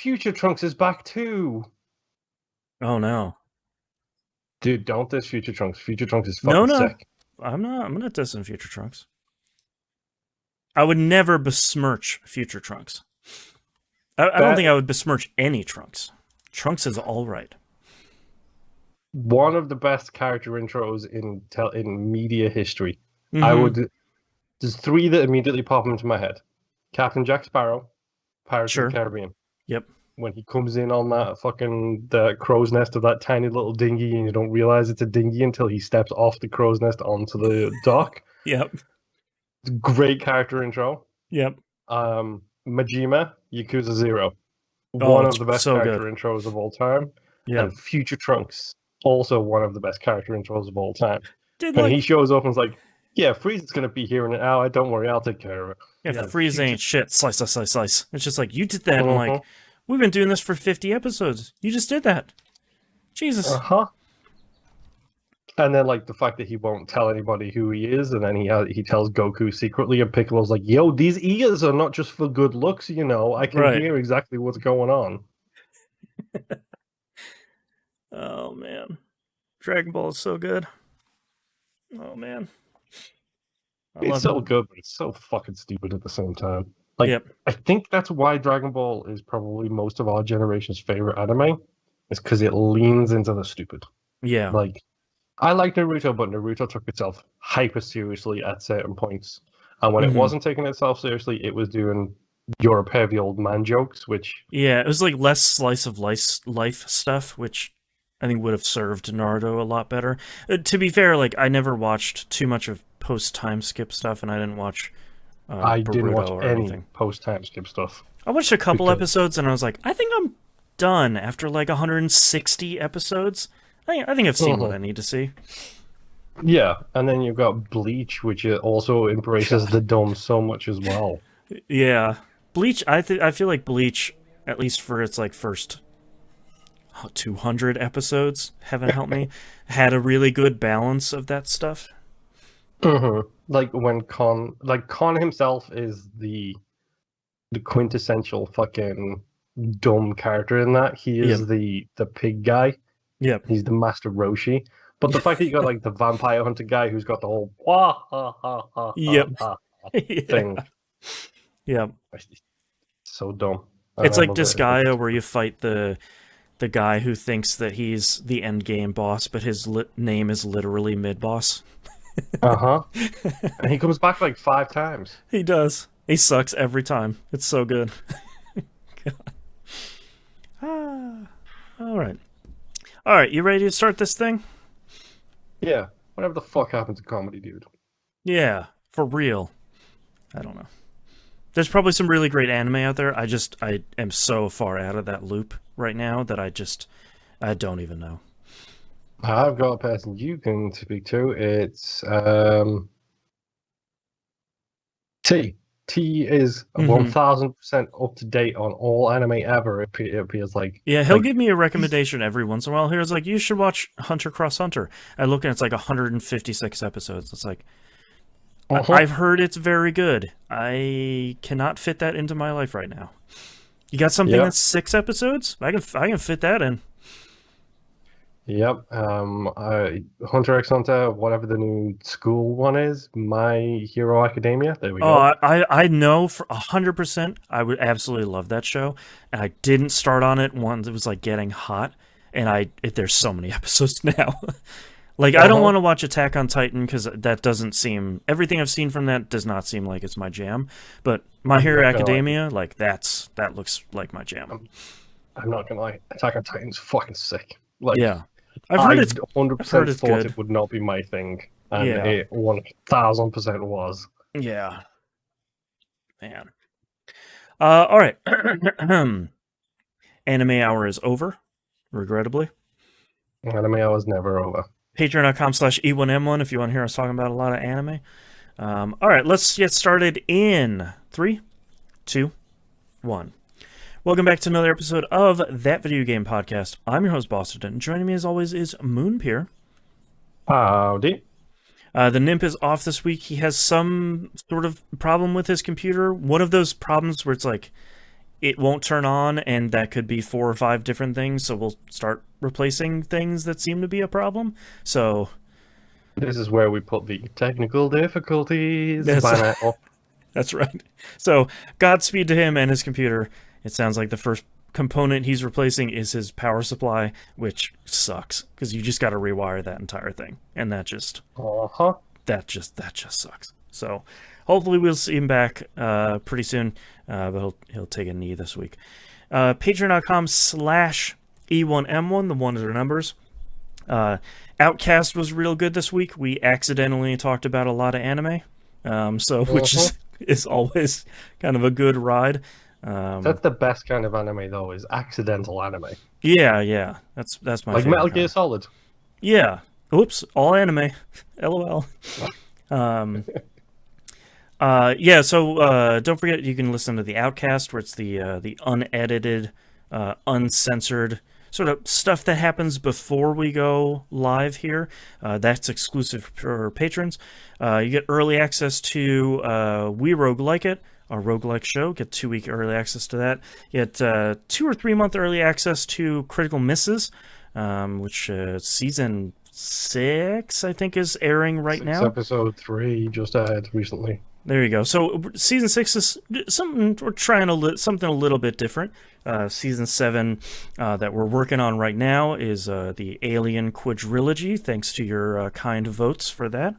Future Trunks is back too. Oh no. Dude, don't diss Future Trunks. Future Trunks is No, fucking no. sick. I'm not dissing Future Trunks. I would never besmirch Future Trunks. I don't That think I would besmirch any Trunks. Trunks is all right. one of the best character intros in media history. I Mm-hmm. would. There's three that immediately pop into my head: Captain Jack Sparrow, Pirates of the Sure. Caribbean. Yep. When he comes in on that fucking the crow's nest of that tiny little dinghy, and you don't realize it's a dinghy until he steps off the crow's nest onto the dock. Yep. Great character intro. Yep. Majima, Yakuza Zero, Oh, one of it's the best so good. character intros of all time, Yep. and Future Trunks, also one of the best character intros of all time. Did When like he shows up and is like, "Yeah, Frieza's gonna be here in an hour. Don't worry, I'll take care of it." yeah, Yeah, freeze Future. ain't shit. Slice, slice, slice, slice. It's just like you did that. I'm Uh like, we've been doing this for 50 episodes. You just did that. Jesus. huh. And then like the fact that he won't tell anybody who he is, and then he tells Goku secretly, and Piccolo's like, "Yo, these ears are not just for good looks, you know. I can Right. hear exactly what's going on." Oh man, Dragon Ball is so good. Oh man, I It's love it. so good, but it's so fucking stupid at the same time. Like, Yep. I think that's why Dragon Ball is probably most of our generation's favorite anime, is because it leans into the stupid. Yeah. Like, I like Naruto, but Naruto took itself hyper seriously at certain points. And when it Mm-hmm. wasn't taking itself seriously, it was doing Europe heavy old man jokes, which, Yeah, it was like less slice of life stuff, which I think would have served Naruto a lot better. To be fair, like I never watched too much of post time skip stuff, and I didn't watch I didn't Boruto watch or any anything. post time skip stuff. I watched a couple Because, episodes, and I was like, I think I'm done after like 160 episodes. I think I've seen what Mhm. I need to see. Yeah, and then you've got Bleach, which also embraces God. the dumb so much as well. Yeah, Bleach. I feel like Bleach, at least for its like first 200 episodes, heaven help me, had a really good balance of that stuff. Like when Con himself is the quintessential fucking dumb character in that. He Yep. is the pig guy. Yep. He's the Master Roshi. But the fact that you got like the vampire hunter guy who's got the whole wah ha ha ha ha Yep. ha Yeah. thing, Yep. it's so dumb, and It's I like love it. Disgaea, where you fight the guy who thinks that he's the end game boss, but his name is literally mid boss. Uh-huh. And he comes back like 5 times. He does. He sucks every time. It's so good. Ah. All right. All right. You ready to start this thing? Yeah. Whatever the fuck happened to comedy, dude? Yeah. For real. I don't know. There's probably some really great anime out there. I am so far out of that loop right now that I don't even know. I've got a person you can speak to. It's T. T is Mm-hmm. 1000% up to date on all anime ever. It appears like Yeah, he'll like give me a he's recommendation every once in a while. Here's like, you should watch Hunter Cross Hunter. I look and it's like 156 episodes. It's like, uh-huh. I've heard it's very good. I cannot fit that into my life right now. You got something Yep. that's 6 episodes? I can fit that in. Yep. Hunter x Hunter, whatever the new school one is, My Hero Academia. There we Oh, go. I know for 100%. I would absolutely love that show, and I didn't start on it once it was like getting hot, and there's so many episodes now. Like I don't Uh-huh. want to watch Attack on Titan because that doesn't seem everything I've seen from that does not seem like it's my jam. But My I'm Hero not gonna lie. Academia, like that looks like my jam. I'm not gonna lie. Attack on Titan's fucking sick. Like Yeah, I've heard I it's I've heard 100% it's thought good. it would not be my thing, and Yeah, it 1000% was. yeah, man. All right. Anime hour is over, regrettably. Anime I was never over. Patreon.com/E1M1 if you want to hear us talking about a lot of anime. All right, let's get started in 3, 2, 1. Welcome back to another episode of That Video Game Podcast. I'm your host, Boston, and joining me as always is Moonpier. Howdy. The Nymph is off this week. He has some sort of problem with his computer. One of those problems where it's like it won't turn on, and that could be 4 or 5 different things. So we'll start replacing things that seem to be a problem. So This is where we put the technical difficulties That's- banner up. that's right. So Godspeed to him and his computer. It sounds like the first component he's replacing is his power supply, which sucks because you just got to rewire that entire thing, and that just sucks. So hopefully we'll see him back pretty soon, but he'll take a knee this week. Patreon.com/E1M1, the ones are numbers. Outcast was real good this week. We accidentally talked about a lot of anime, which is always kind of a good ride. That's the best kind of anime, though, is accidental anime. Yeah. That's my like favorite Metal Gear kind. Solid. Yeah. Oops. All anime. LOL. So don't forget you can listen to the Outcast, where it's the unedited, uncensored sort of stuff that happens before we go live here. That's exclusive for patrons. You get early access to We Roguelike It, our roguelike show. Get 2-week early access to that. You get 2 or 3 month early access to Critical Misses, which season 6 I think is airing right now. Episode 3 just aired recently. There you go. So season 6 is something we're trying something a little bit different. Season 7 that we're working on right now is the Alien Quadrilogy. Thanks to your kind votes for that,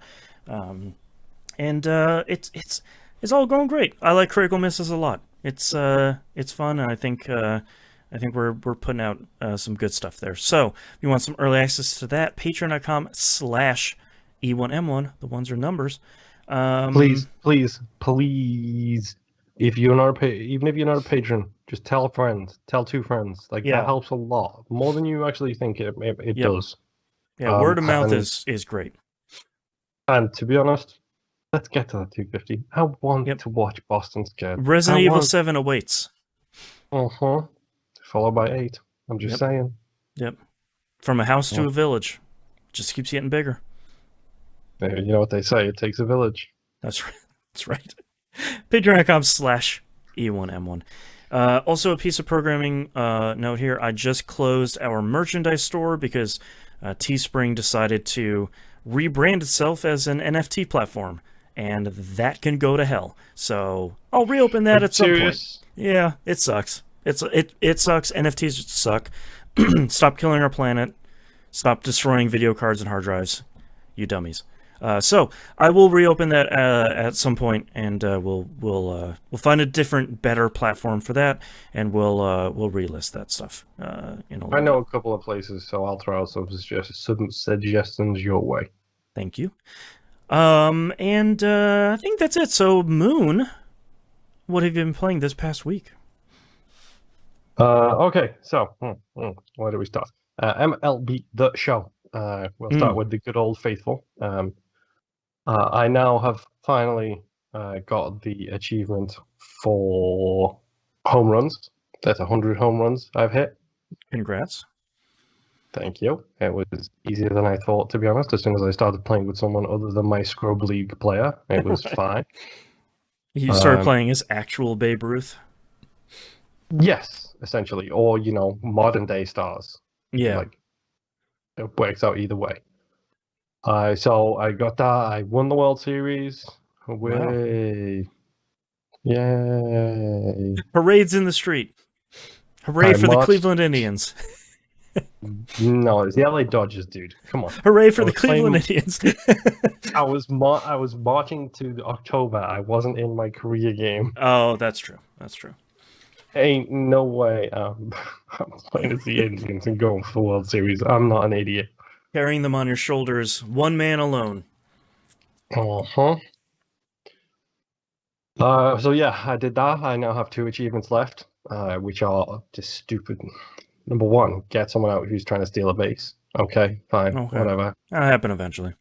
it's all going great. I like Critical Misses a lot. It's fun, and I think we're putting out some good stuff there. So if you want some early access to that, patreon.com/E1M1. The ones are numbers. Please. If you're not even if you're not a patron, just tell a friend, tell 2 friends. That helps a lot, more than you actually think it does. Yeah, word of mouth is great. And to be honest, let's get to that 250. I want to watch Boston Scared. Resident Evil 7 awaits. Followed by 8. I'm just saying. Yep. From a house to a village, just keeps getting bigger. You know what they say, it takes a village. That's right. That's right. Patreon.com/E1M1. Also, a piece of programming note here. I just closed our merchandise store because Teespring decided to rebrand itself as an NFT platform, and that can go to hell. So I'll reopen that at some point. Yeah, it sucks. It sucks. NFTs suck. Stop killing our planet. Stop destroying video cards and hard drives. You dummies. So I will reopen that at some point, and we'll find a different, better platform for that, and we'll relist that stuff. I know a couple of places, so I'll throw out some suggestions your way. Thank you. And I think that's it. So Moon, what have you been playing this past week? Okay, so where do we start? MLB The Show. We'll start with the good old faithful. I now have finally got the achievement for home runs. That's 100 home runs I've hit. Congrats. Thank you. It was easier than I thought, to be honest. As soon as I started playing with someone other than my Scrub League player, it was fine. You started playing as actual Babe Ruth? Yes, essentially. Or, modern day stars. Yeah. It works out either way. So I got that. I won the World Series. Hooray. Wow. Yay. Parades in the street. Hooray for the Cleveland Indians. No, it's the LA Dodgers, dude. Come on. Hooray for the Cleveland Indians. I was marching to October. I wasn't in my career game. Oh, that's true. That's true. Ain't no way I'm playing as the Indians and going for the World Series. I'm not an idiot. Carrying them on your shoulders, one man alone. So yeah, I did that. I now have 2 achievements left, which are just stupid. Number 1, get someone out who's trying to steal a base. Okay, fine, whatever. That'll happen eventually.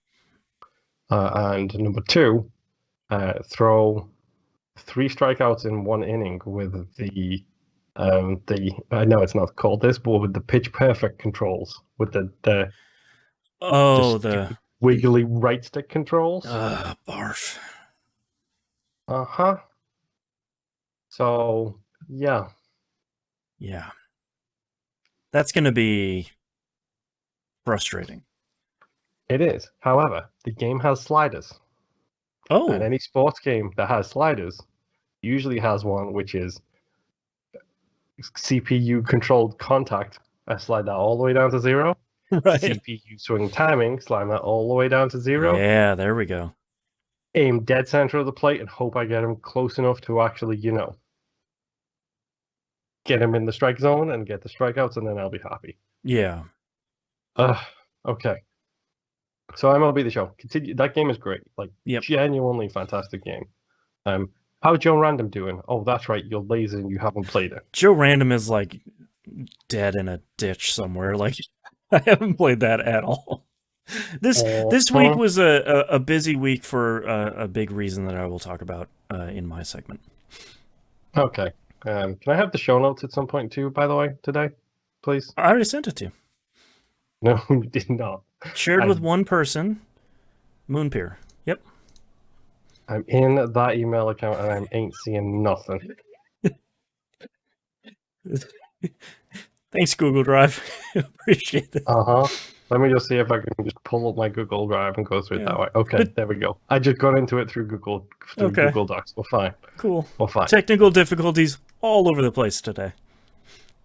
And number 2, throw 3 strikeouts in 1 inning with the I know it's not called this, but with the pitch perfect controls, with the wiggly right stick controls. Barf. So yeah, Yeah. That's going to be frustrating. It is. However, the game has sliders. And Oh, any sports game that has sliders usually has one which is CPU controlled contact. I slide that all the way down to 0. right. CPU swing timing, slide that all the way down to 0. Yeah, there we go. Aim dead center of the plate and hope I get him close enough to actually, get him in the strike zone and get the strikeouts, and then I'll be happy. Yeah. Okay. So MLB The Show. Continue. That game is great. Like, Yep. genuinely fantastic game. How's Joe Random doing? Oh, that's right. You're lazy and you haven't played it. Joe Random is like dead in a ditch somewhere. Like, I haven't played that at all. This week was a busy week for a big reason that I will talk about in my segment. Okay. Can I have the show notes at some point too, by the way, today, please? I already sent it to you. No, you did not. Shared with one person, Moonpeer. Yep. I'm in that email account and I ain't seeing nothing. Thanks, Google Drive. Appreciate it. Let me just see if I can just pull up my Google Drive and go through it that way. Okay, there we go. I just got into it through Google Docs. We're fine. Cool. We're fine. Technical difficulties all over the place today.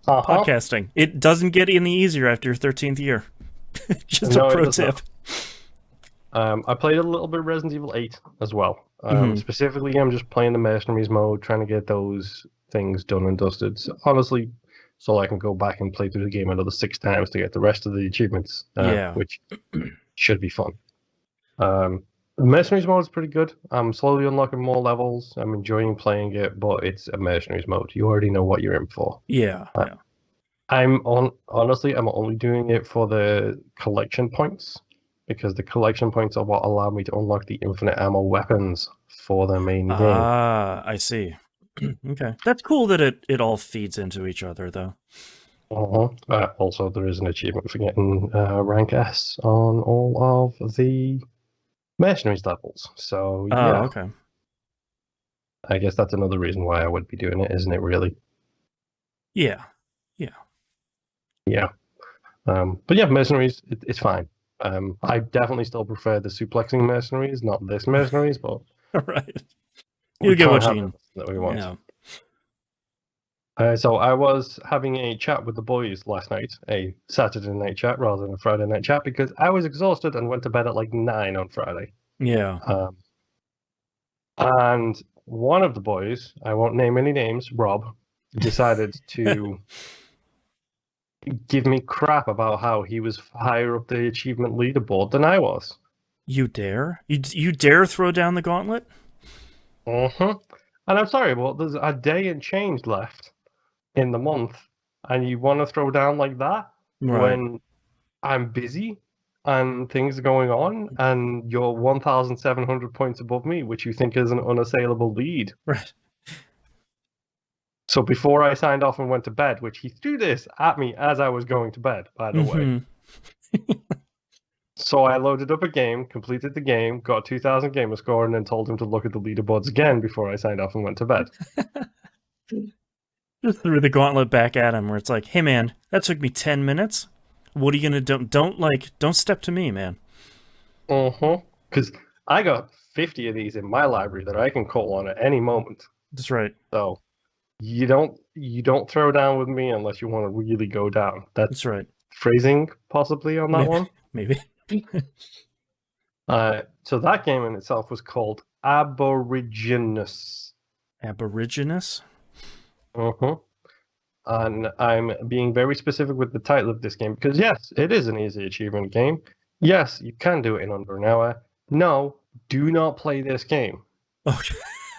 Podcasting. It doesn't get any easier after your 13th year. Just a pro tip. I played a little bit of Resident Evil 8 as well. Mm-hmm. Specifically, I'm just playing the Mercenaries mode, trying to get those things done and dusted. So, honestly, so I can go back and play through the game another 6 times to get the rest of the achievements, which should be fun. The Mercenaries mode is pretty good. I'm slowly unlocking more levels. I'm enjoying playing it, but it's a Mercenaries mode. You already know what you're in for. Yeah. Honestly, I'm only doing it for the collection points, because the collection points are what allow me to unlock the infinite ammo weapons for the main game. Ah, I see. Okay. That's cool that it all feeds into each other, though. Also, there is an achievement for getting rank S on all of the Mercenaries levels. So, yeah. Okay. I guess that's another reason why I would be doing it, isn't it, really? Yeah. But yeah, Mercenaries, it's fine. I definitely still prefer the suplexing Mercenaries, not this Mercenaries, but right. You get what you mean. That we want. So I was having a chat with the boys last night, a Saturday night chat rather than a Friday night chat, because I was exhausted and went to bed at like 9 on Friday. Yeah. And one of the boys, I won't name any names, Rob, decided to give me crap about how he was higher up the achievement leaderboard than I was. You dare? You dare throw down the gauntlet? And I'm sorry, but there's a day and change left in the month, and you want to throw down like that when I'm busy and things are going on, and you're 1,700 points above me, which you think is an unassailable lead. Right. So before I signed off and went to bed, which he threw this at me as I was going to bed, by the way. So I loaded up a game, completed the game, got a 2,000 gamer score, and then told him to look at the leaderboards again before I signed off and went to bed. Just threw the gauntlet back at him, where it's like, hey man, that took me 10 minutes. What are you gonna do? Don't step to me, man. Because I got 50 of these in my library that I can call on at any moment. That's right. So you don't throw down with me unless you want to really go down. That's right. Phrasing possibly on that one. Maybe. So that game in itself was called Aboriginus. Aboriginus? And I'm being very specific with the title of this game because, yes, it is an easy achievement game. Yes, you can do it in under an hour. No, do not play this game.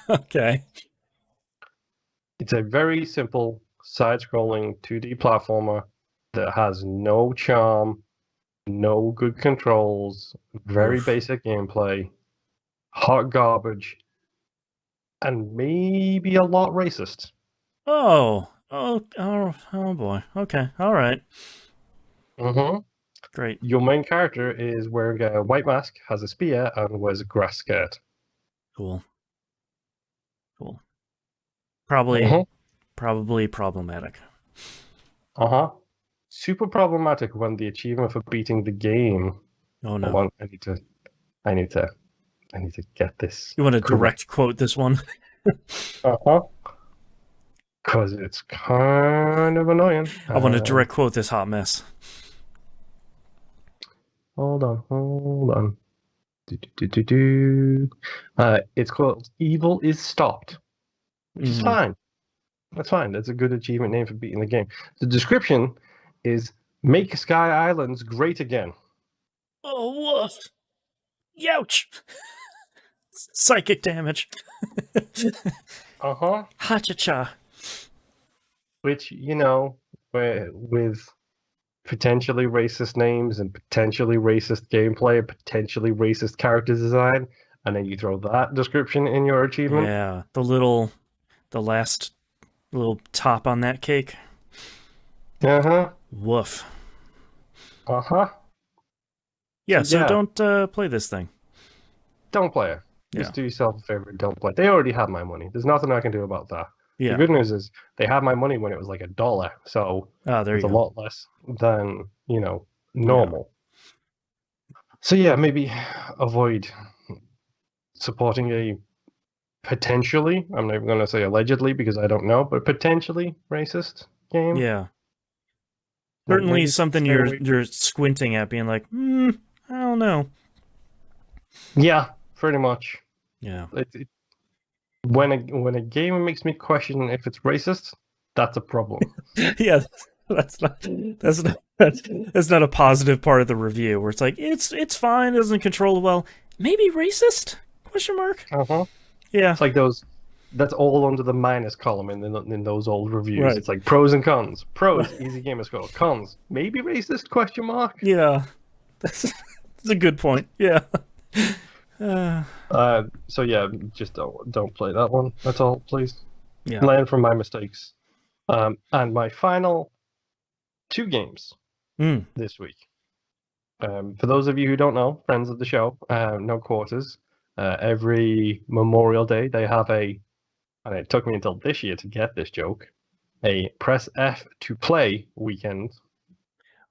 Okay. It's a very simple side-scrolling 2D platformer that has no charm, no good controls, very basic gameplay, hot garbage, and maybe a lot racist. Oh boy. Okay, all right. Great. Your main character is wearing a white mask, has a spear, and wears a grass skirt. Cool. Probably problematic. Super problematic when the achievement for beating the game. Oh no! Hold on, I need to get this. You want to correct. direct quote this one? Because it's kind of annoying. I want to direct quote this hot mess. Hold on. It's called Evil is Stopped, which is fine. That's fine. That's a good achievement name for beating the game. The description is Make Sky Islands Great Again. Oh, woof. Youch. Psychic damage. Ha-cha-cha. Which, you know, with potentially racist names and potentially racist gameplay and potentially racist character design, and then you throw that description in your achievement. Yeah, the last little top on that cake. Woof. Yeah, so don't play this thing. Don't play it. Just do yourself a favor, don't play it. They already have my money. There's nothing I can do about that. Yeah. The good news is they had my money when it was like $1, so it's a lot less than, you know, normal. Yeah. So yeah, maybe avoid supporting a potentially, I'm not even going to say allegedly because I don't know, but potentially racist game. Yeah. Certainly something you're squinting at, being like, I don't know. Yeah, pretty much. Yeah. When a game makes me question if it's racist, that's a problem. Yeah, that's not a positive part of the review where it's like it's fine, it doesn't control well. Maybe racist? Question mark. Yeah. It's like those. That's all under the minus column in those old reviews. Right. It's like pros and cons. Pros, easy gamer score. Cons, maybe racist? Question mark. Yeah, that's a good point. Yeah. So yeah, just don't play that one. That's all, please. Yeah. Learn from my mistakes. And my final 2 games this week. For those of you who don't know, friends of the show, No Quarters. Every Memorial Day they have and it took me until this year to get this joke, a press F to play weekend.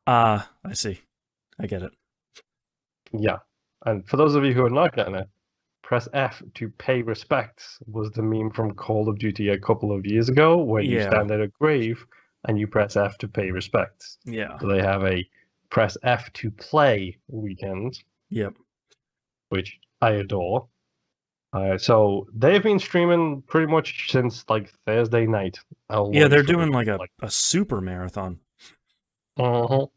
I see. I get it. Yeah. And for those of you who are not getting it, press F to pay respects was the meme from Call of Duty a couple of years ago, where you stand at a grave and you press F to pay respects. Yeah. So they have a press F to play weekend. Yep. Which I adore. So they've been streaming pretty much since like Thursday night. Yeah, they're doing like a super marathon. 4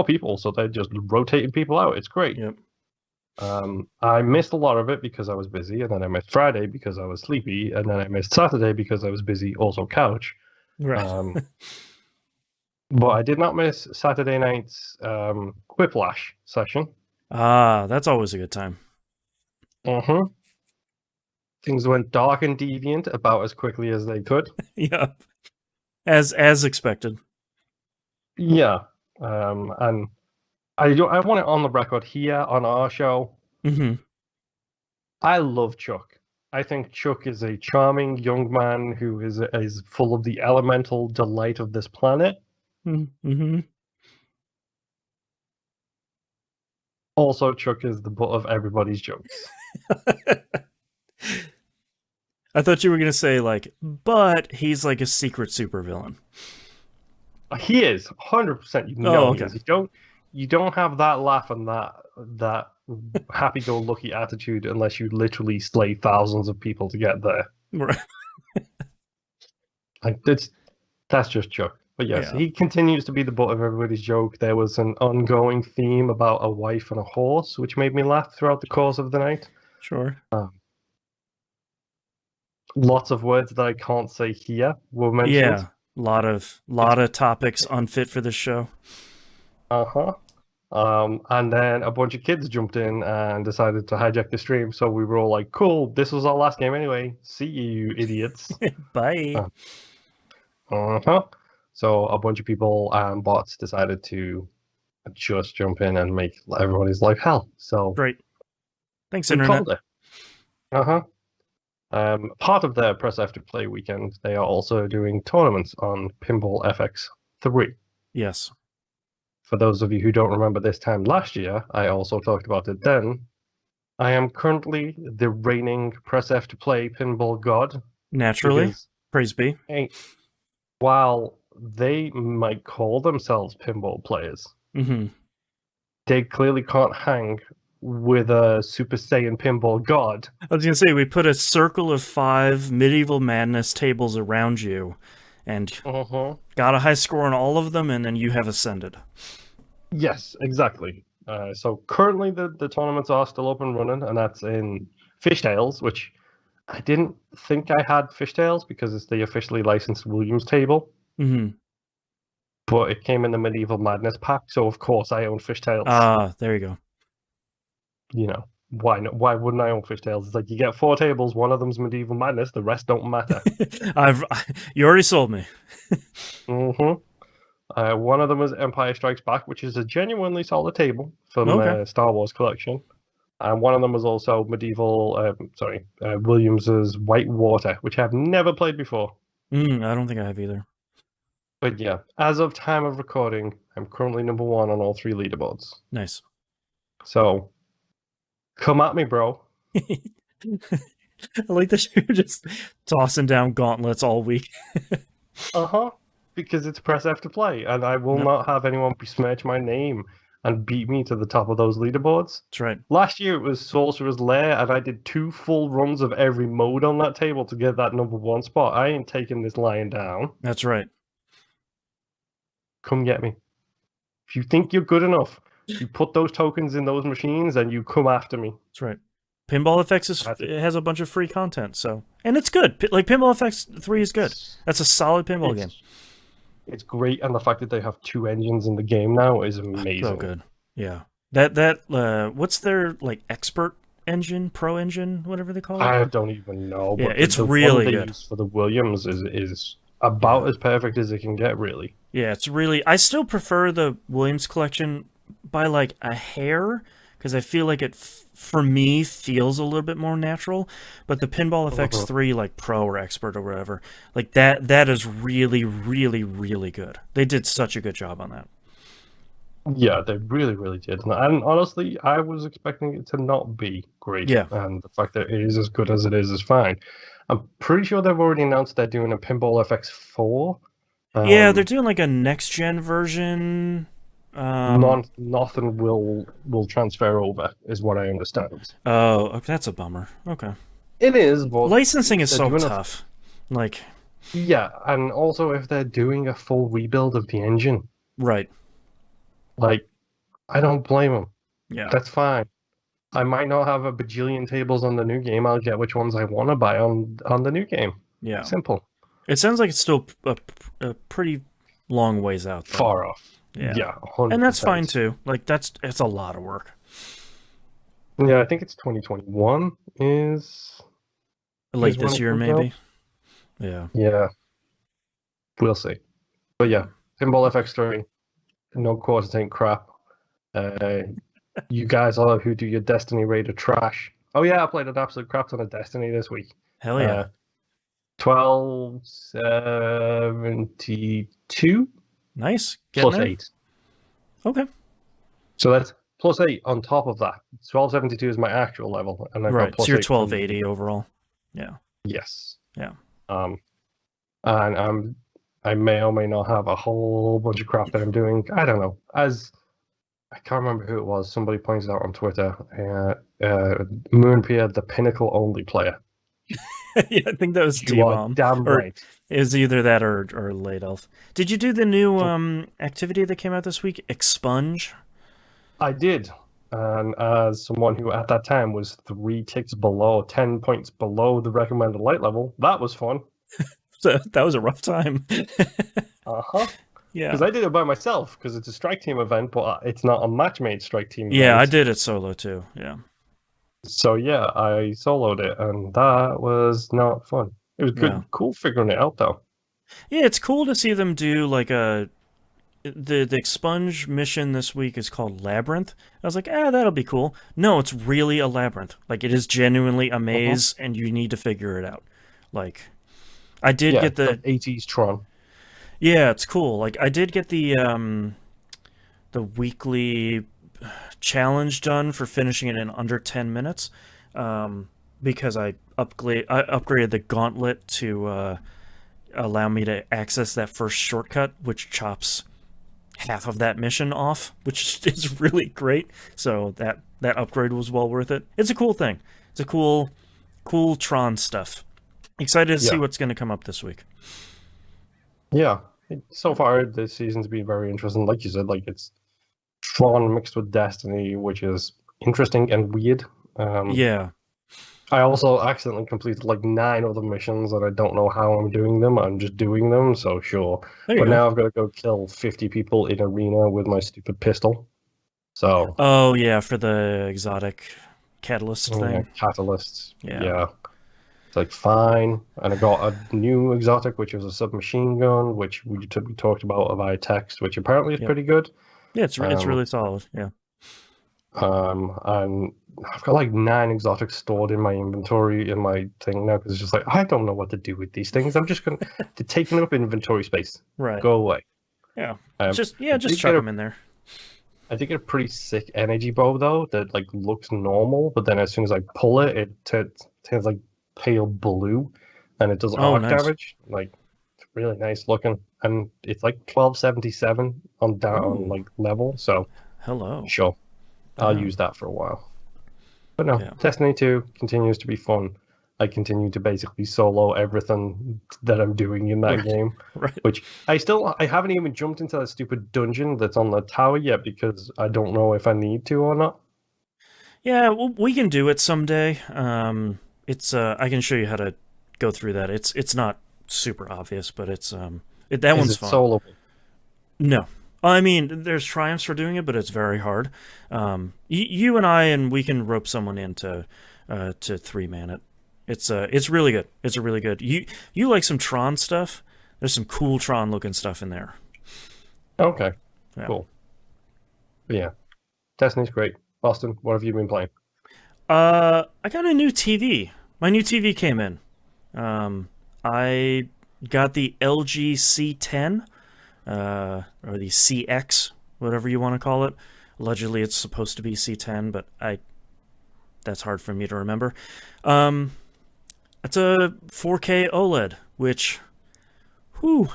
people, so they're just rotating people out. It's great. Yep. I missed a lot of it because I was busy, and then I missed Friday because I was sleepy, and then I missed Saturday because I was busy, also couch. Right. But I did not miss Saturday night's Quiplash session. That's always a good time. Things went dark and deviant about as quickly as they could. Yeah. As expected. Yeah. And I want it on the record here on our show. I love Chuck. I think Chuck is a charming young man who is full of the elemental delight of this planet. Also, Chuck is the butt of everybody's jokes. I thought you were going to say, like, but he's like a secret supervillain. He is, 100%. You know he is. You don't have that laugh and that happy-go-lucky attitude unless you literally slay thousands of people to get there. Right. Like, that's just Chuck. But yes, he continues to be the butt of everybody's joke. There was an ongoing theme about a wife and a horse, which made me laugh throughout the course of the night. Sure. Lots of words that I can't say here were mentioned. Yeah, lot of topics unfit for this show. And then a bunch of kids jumped in and decided to hijack the stream. So we were all like, "Cool, this was our last game anyway. See you idiots." Bye. So a bunch of people and bots decided to just jump in and make everybody's life hell. So great. Thanks, Internet. Part of their Press F to Play weekend, they are also doing tournaments on Pinball FX3. Yes. For those of you who don't remember this time last year, I also talked about it then. I am currently the reigning Press F to Play pinball god. Naturally. Praise be. While they might call themselves pinball players, Mm-hmm. they clearly can't hang with a Super Saiyan pinball god. I was going to say, we put a circle of 5 Medieval Madness tables around you, and got a high score on all of them, and then you have ascended. Yes, exactly. So currently the tournaments are still up and running, and that's in Fishtails, which I didn't think I had Fishtails because it's the officially licensed Williams table. Mm-hmm. But it came in the Medieval Madness pack, so of course I own Fishtails. Ah, there you go. You know, why not? Why wouldn't I own Fishtails? It's like you get 4 tables, one of them's Medieval Madness, the rest don't matter. You already sold me. One of them is Empire Strikes Back, which is a genuinely solid table from Star Wars collection. And one of them was also Williams's Whitewater, which I've never played before. I don't think I have either. But yeah, as of time of recording, I'm currently number 1 on all 3 leaderboards. Nice. So, come at me, bro. I like that you're just tossing down gauntlets all week. Because it's Press F to Play, and I will not have anyone besmirch my name and beat me to the top of those leaderboards. That's right. Last year it was Sorcerer's Lair, and I did 2 full runs of every mode on that table to get that number 1 spot. I ain't taking this lying down. That's right. Come get me. If you think you're good enough, you put those tokens in those machines and you come after me. That's right. Pinball FX it has a bunch of free content, and it's good. Like Pinball FX3 is good. That's a solid pinball game. It's great, and the fact that they have 2 engines in the game now is amazing. So good. Yeah. That what's their expert engine, pro engine, whatever they call it? I don't even know. Yeah, but it's the really one they good. use for the Williams is about as perfect as it can get, really. Yeah, it's really. I still prefer the Williams collection by a hair, because I feel like it, for me, feels a little bit more natural. But the Pinball FX3, Pro or Expert or whatever, that is really, really, really good. They did such a good job on that. Yeah, they really, really did. And honestly, I was expecting it to not be great. Yeah. And the fact that it is as good as it is fine. I'm pretty sure they've already announced they're doing a Pinball FX4. Yeah, they're doing a next-gen version. Nothing will transfer over, is what I understand. Oh, that's a bummer. Okay. It is, but licensing is so tough. Yeah, and also if they're doing a full rebuild of the engine. Right. I don't blame them. Yeah. That's fine. I might not have a bajillion tables on the new game. I'll get which ones I want to buy on the new game. Yeah. Simple. It sounds like it's still a pretty long ways out, though. Far off. Yeah. 100%. And that's fine, too. It's a lot of work. Yeah, I think it's 2021 is... Late this year, maybe? Yeah. Yeah. We'll see. But yeah, Pinball FX3, no courses ain't crap. You guys all who do your Destiny raid are trash. Oh yeah, I played an absolute crap ton of Destiny this week. Hell yeah. 1272. Nice. Plus 8. Okay. So that's plus 8 on top of that. 1272 is my actual level, and I've got plus so you're 8 1280 overall. Yeah. Yes. Yeah. And I may or may not have a whole bunch of crap that I'm doing. I don't know. I can't remember who it was. Somebody pointed out on Twitter. Moonpier, the Pinnacle only player. Yeah, I think that was T-Bomb. Damn right. It was either that or Late Elf. Did you do the new activity that came out this week, Expunge? I did. And as someone who at that time was 10 points below the recommended light level, that was fun. So that was a rough time. Yeah. Because I did it by myself, because it's a strike team event, but it's not a match-made strike team event. Yeah, I did it solo too, yeah. So yeah, I soloed it, and that was not fun. It was good, cool figuring it out, though. Yeah, it's cool to see them do the expunge mission this week is called Labyrinth. I was like, that'll be cool. No, it's really a labyrinth. Like, it is genuinely a maze, and you need to figure it out. Like, I did get the 80s Tron. Yeah, it's cool. Like, I did get the weekly challenge done for finishing it in under 10 minutes, because I upgraded the gauntlet to allow me to access that first shortcut, which chops half of that mission off, which is really great. So that upgrade was well worth it. It's a cool thing. It's a cool Tron stuff. Excited to see what's going to come up this week. Yeah, so far this season's been very interesting. Like you said, like it's Tron mixed with Destiny, which is interesting and weird. Yeah. I also accidentally completed like 9 other missions, and I don't know how I'm doing them. I'm just doing them, so sure. But now I've got to go kill 50 people in arena with my stupid pistol. So. Oh yeah, for the exotic catalyst thing. Yeah, catalysts. Yeah. It's like fine, and I got a new exotic, which was a submachine gun, which we talked about via text, which apparently is pretty good. Yeah, it's really solid. Yeah. And I've got like 9 exotics stored in my inventory in my thing now, because it's just like I don't know what to do with these things. I'm just going to taking up inventory space. Right. Go away. Yeah. Just chuck them in there. I think it's a pretty sick energy bow though that like looks normal, but then as soon as I pull it, it turns like pale blue, and it does arc damage. Like, it's really nice looking, and it's like 1277 on down like level. So, sure, I'll use that for a while. But no, Destiny 2 continues to be fun. I continue to basically solo everything that I'm doing in that game, which I haven't even jumped into that stupid dungeon that's on the tower yet, because I don't know if I need to or not. Yeah, well, we can do it someday. It's I can show you how to go through that. It's not super obvious, but it's that one's fun. Soloable? No, I mean there's triumphs for doing it, but it's very hard. You and I, and we can rope someone in to 3-man it. It's really good. It's really good. You like some Tron stuff? There's some cool Tron looking stuff in there. Okay, cool. But yeah, Destiny's great. Austin, what have you been playing? I got a new TV. My new TV came in. I got the LG C10, or the CX, whatever you want to call it. Allegedly, it's supposed to be C10, but that's hard for me to remember. It's a 4K OLED, which, whoo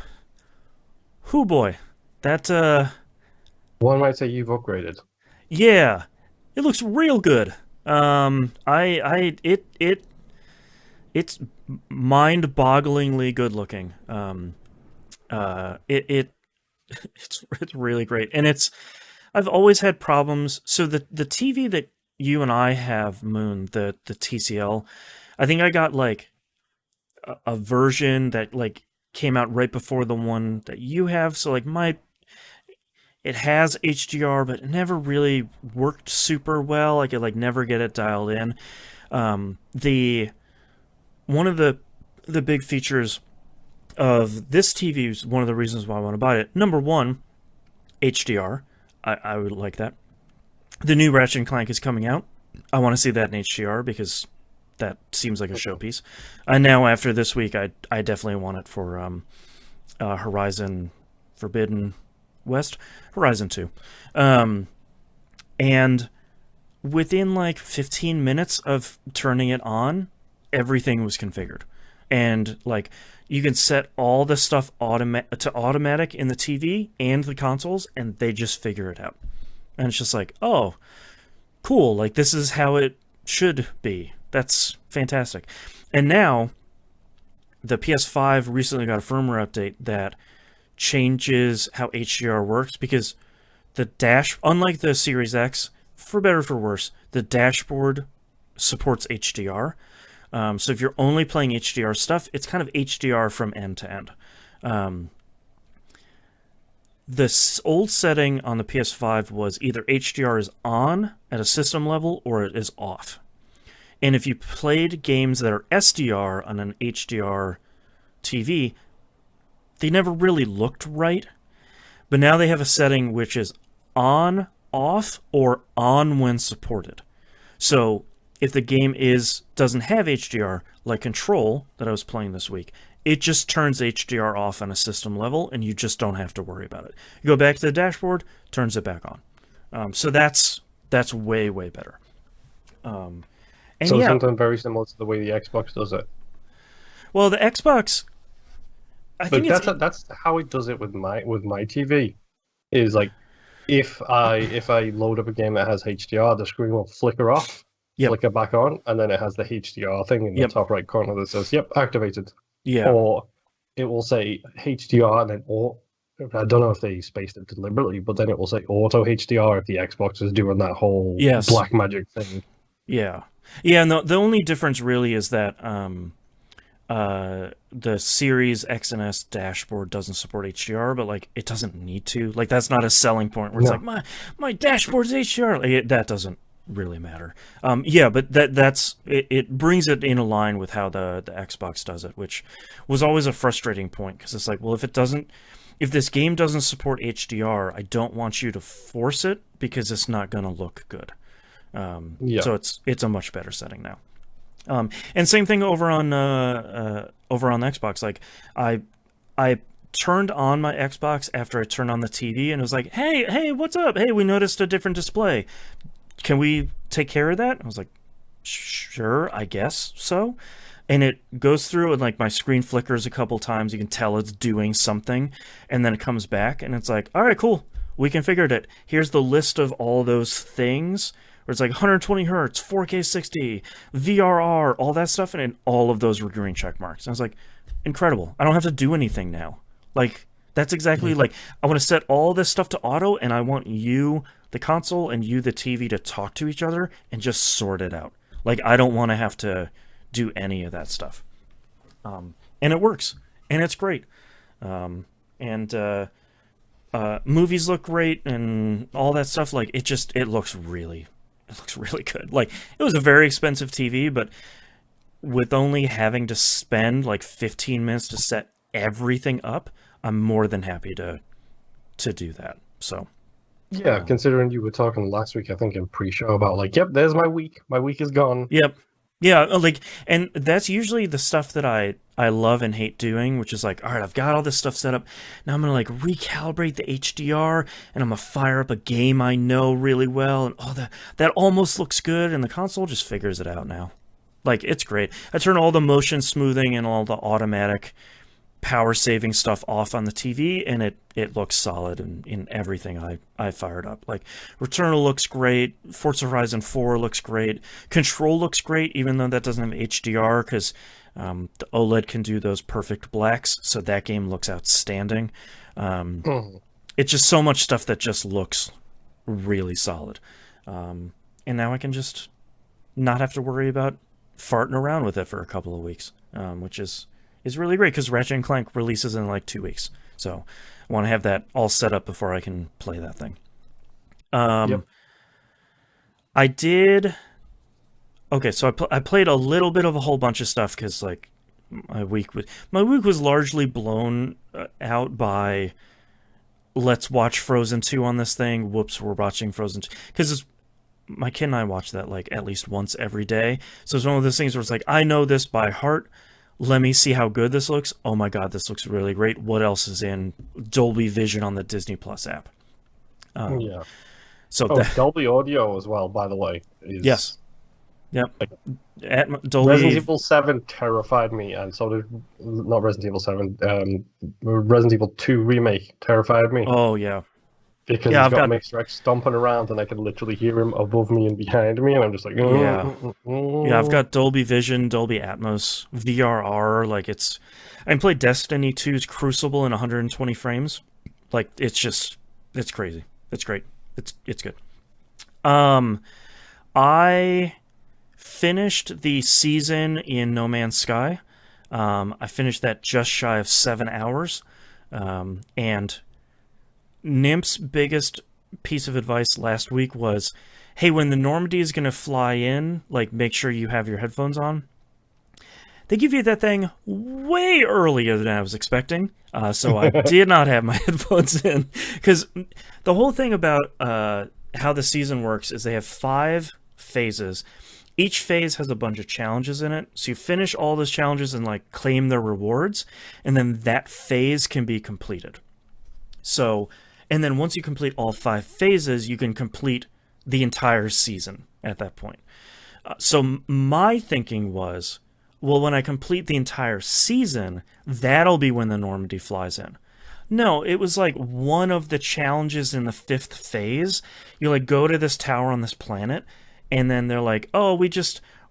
boy, that one might say you've upgraded. Yeah, it looks real good. It's mind-bogglingly good looking. It's really great, and I've always had problems. So the TV that you and I have, Moon, the TCL, I think I got like a version that like came out right before the one that you have. So like it has HDR, but it never really worked super well. I could like never get it dialed in. One of the big features of this TV is one of the reasons why I want to buy it. Number one, HDR. I would like that. The new Ratchet & Clank is coming out. I want to see that in HDR because that seems like a showpiece. And now after this week, I definitely want it for Horizon Forbidden West, Horizon 2. And within like 15 minutes of turning it on, everything was configured. And like you can set all the stuff to automatic in the TV and the consoles, and they just figure it out. And it's just like, oh, cool. Like this is how it should be. That's fantastic. And now the PS5 recently got a firmware update that changes how HDR works, because unlike the Series X, for better or for worse, the dashboard supports HDR. So if you're only playing HDR stuff, it's kind of HDR from end to end. The old setting on the PS5 was either HDR is on at a system level or it is off. And if you played games that are SDR on an HDR TV, they never really looked right. But now they have a setting which is on, off, or on when supported. So if the game doesn't have HDR, like Control that I was playing this week, it just turns HDR off on a system level, and you just don't have to worry about it. You go back to the dashboard, turns it back on. So that's way, way better. So something very similar to the way the Xbox does it. Well, the Xbox, I think that's how it does it with my TV. Is like if I load up a game that has HDR, the screen will flicker off, flicker back on, and then it has the HDR thing in the top right corner that says, "Yep, activated." Yeah. Or it will say HDR and then I don't know if they spaced it deliberately, but then it will say auto HDR if the Xbox is doing that whole black magic thing. Yeah. Yeah, and the only difference really is that the Series X and S dashboard doesn't support HDR, but like it doesn't need to. Like that's not a selling point where it's like my dashboard's HDR. Like, that doesn't really matter. But that's it brings it in line with how the Xbox does it, which was always a frustrating point because it's like, well, if this game doesn't support HDR, I don't want you to force it because it's not going to look good. So it's a much better setting now. And same thing over on Xbox. Like I turned on my Xbox after I turned on the TV, and it was like, hey, what's up? Hey, we noticed a different display. Can we take care of that? I was like, sure, I guess so. And it goes through and like my screen flickers a couple times. You can tell it's doing something, and then it comes back, and it's like, all right, cool, we configured it. Here's the list of all those things. Where it's like 120 hertz, 4K 60, VRR, all that stuff, and all of those were green check marks. And I was like, incredible. I don't have to do anything now. Like, that's exactly like, I want to set all this stuff to auto, and I want you, the console, and you, the TV, to talk to each other and just sort it out. Like, I don't want to have to do any of that stuff. And it works. And it's great. Movies look great and all that stuff. Like, it looks really good. Like, it was a very expensive TV, but with only having to spend like 15 minutes to set everything up, I'm more than happy to do that. So yeah, considering you were talking last week, I think in pre-show about like, yep, there's my week is gone. Yep. Yeah, like, and that's usually the stuff that I love and hate doing, which is like, all right, I've got all this stuff set up. Now I'm going to like recalibrate the HDR, and I'm going to fire up a game I know really well, and that almost looks good, and the console just figures it out now. Like, it's great. I turn all the motion smoothing and all the automatic power saving stuff off on the TV, and it looks solid in everything I fired up. Like, Returnal looks great, Forza Horizon 4 looks great, Control looks great, even though that doesn't have HDR, because the OLED can do those perfect blacks, so that game looks outstanding. It's just so much stuff that just looks really solid. And now I can just not have to worry about farting around with it for a couple of weeks, which is really great, because Ratchet & Clank releases in like 2 weeks. So I want to have that all set up before I can play that thing. I did... Okay, so I played a little bit of a whole bunch of stuff, because like my week was largely blown out by let's watch Frozen 2 on this thing. Whoops, we're watching Frozen 2. Because my kid and I watch that like at least once every day. So it's one of those things where it's like, I know this by heart. Let me see how good this looks. Oh my god, this looks really great. What else is in Dolby Vision on the Disney Plus app? So Dolby Audio as well, by the way. Yes. Yep. Like, Dolby... Resident Evil 7 terrified me, and so did... Not Resident Evil 7. Resident Evil 2 Remake terrified me. Oh, yeah. Because he's got Mr. X stomping around, and I can literally hear him above me and behind me, and I'm just like... Yeah, I've got Dolby Vision, Dolby Atmos, VRR, like it's... I can play Destiny 2's Crucible in 120 frames. Like, it's crazy. It's great. It's good. I finished the season in No Man's Sky. I finished that just shy of 7 hours. And Nimp's biggest piece of advice last week was, hey, when the Normandy is going to fly in, like, make sure you have your headphones on. they give you that thing way earlier than I was expecting. So I did not have my headphones in, because the whole thing about how the season works is they have 5 phases. Each phase has a bunch of challenges in it. So you finish all those challenges and like claim their rewards, and then that phase can be completed. So, and then once you complete all 5 phases, you can complete the entire season at that point. So my thinking was, well, when I complete the entire season, that'll be when the Normandy flies in. No, it was like one of the challenges in the 5th phase. You like go to this tower on this planet, and then they're like, oh,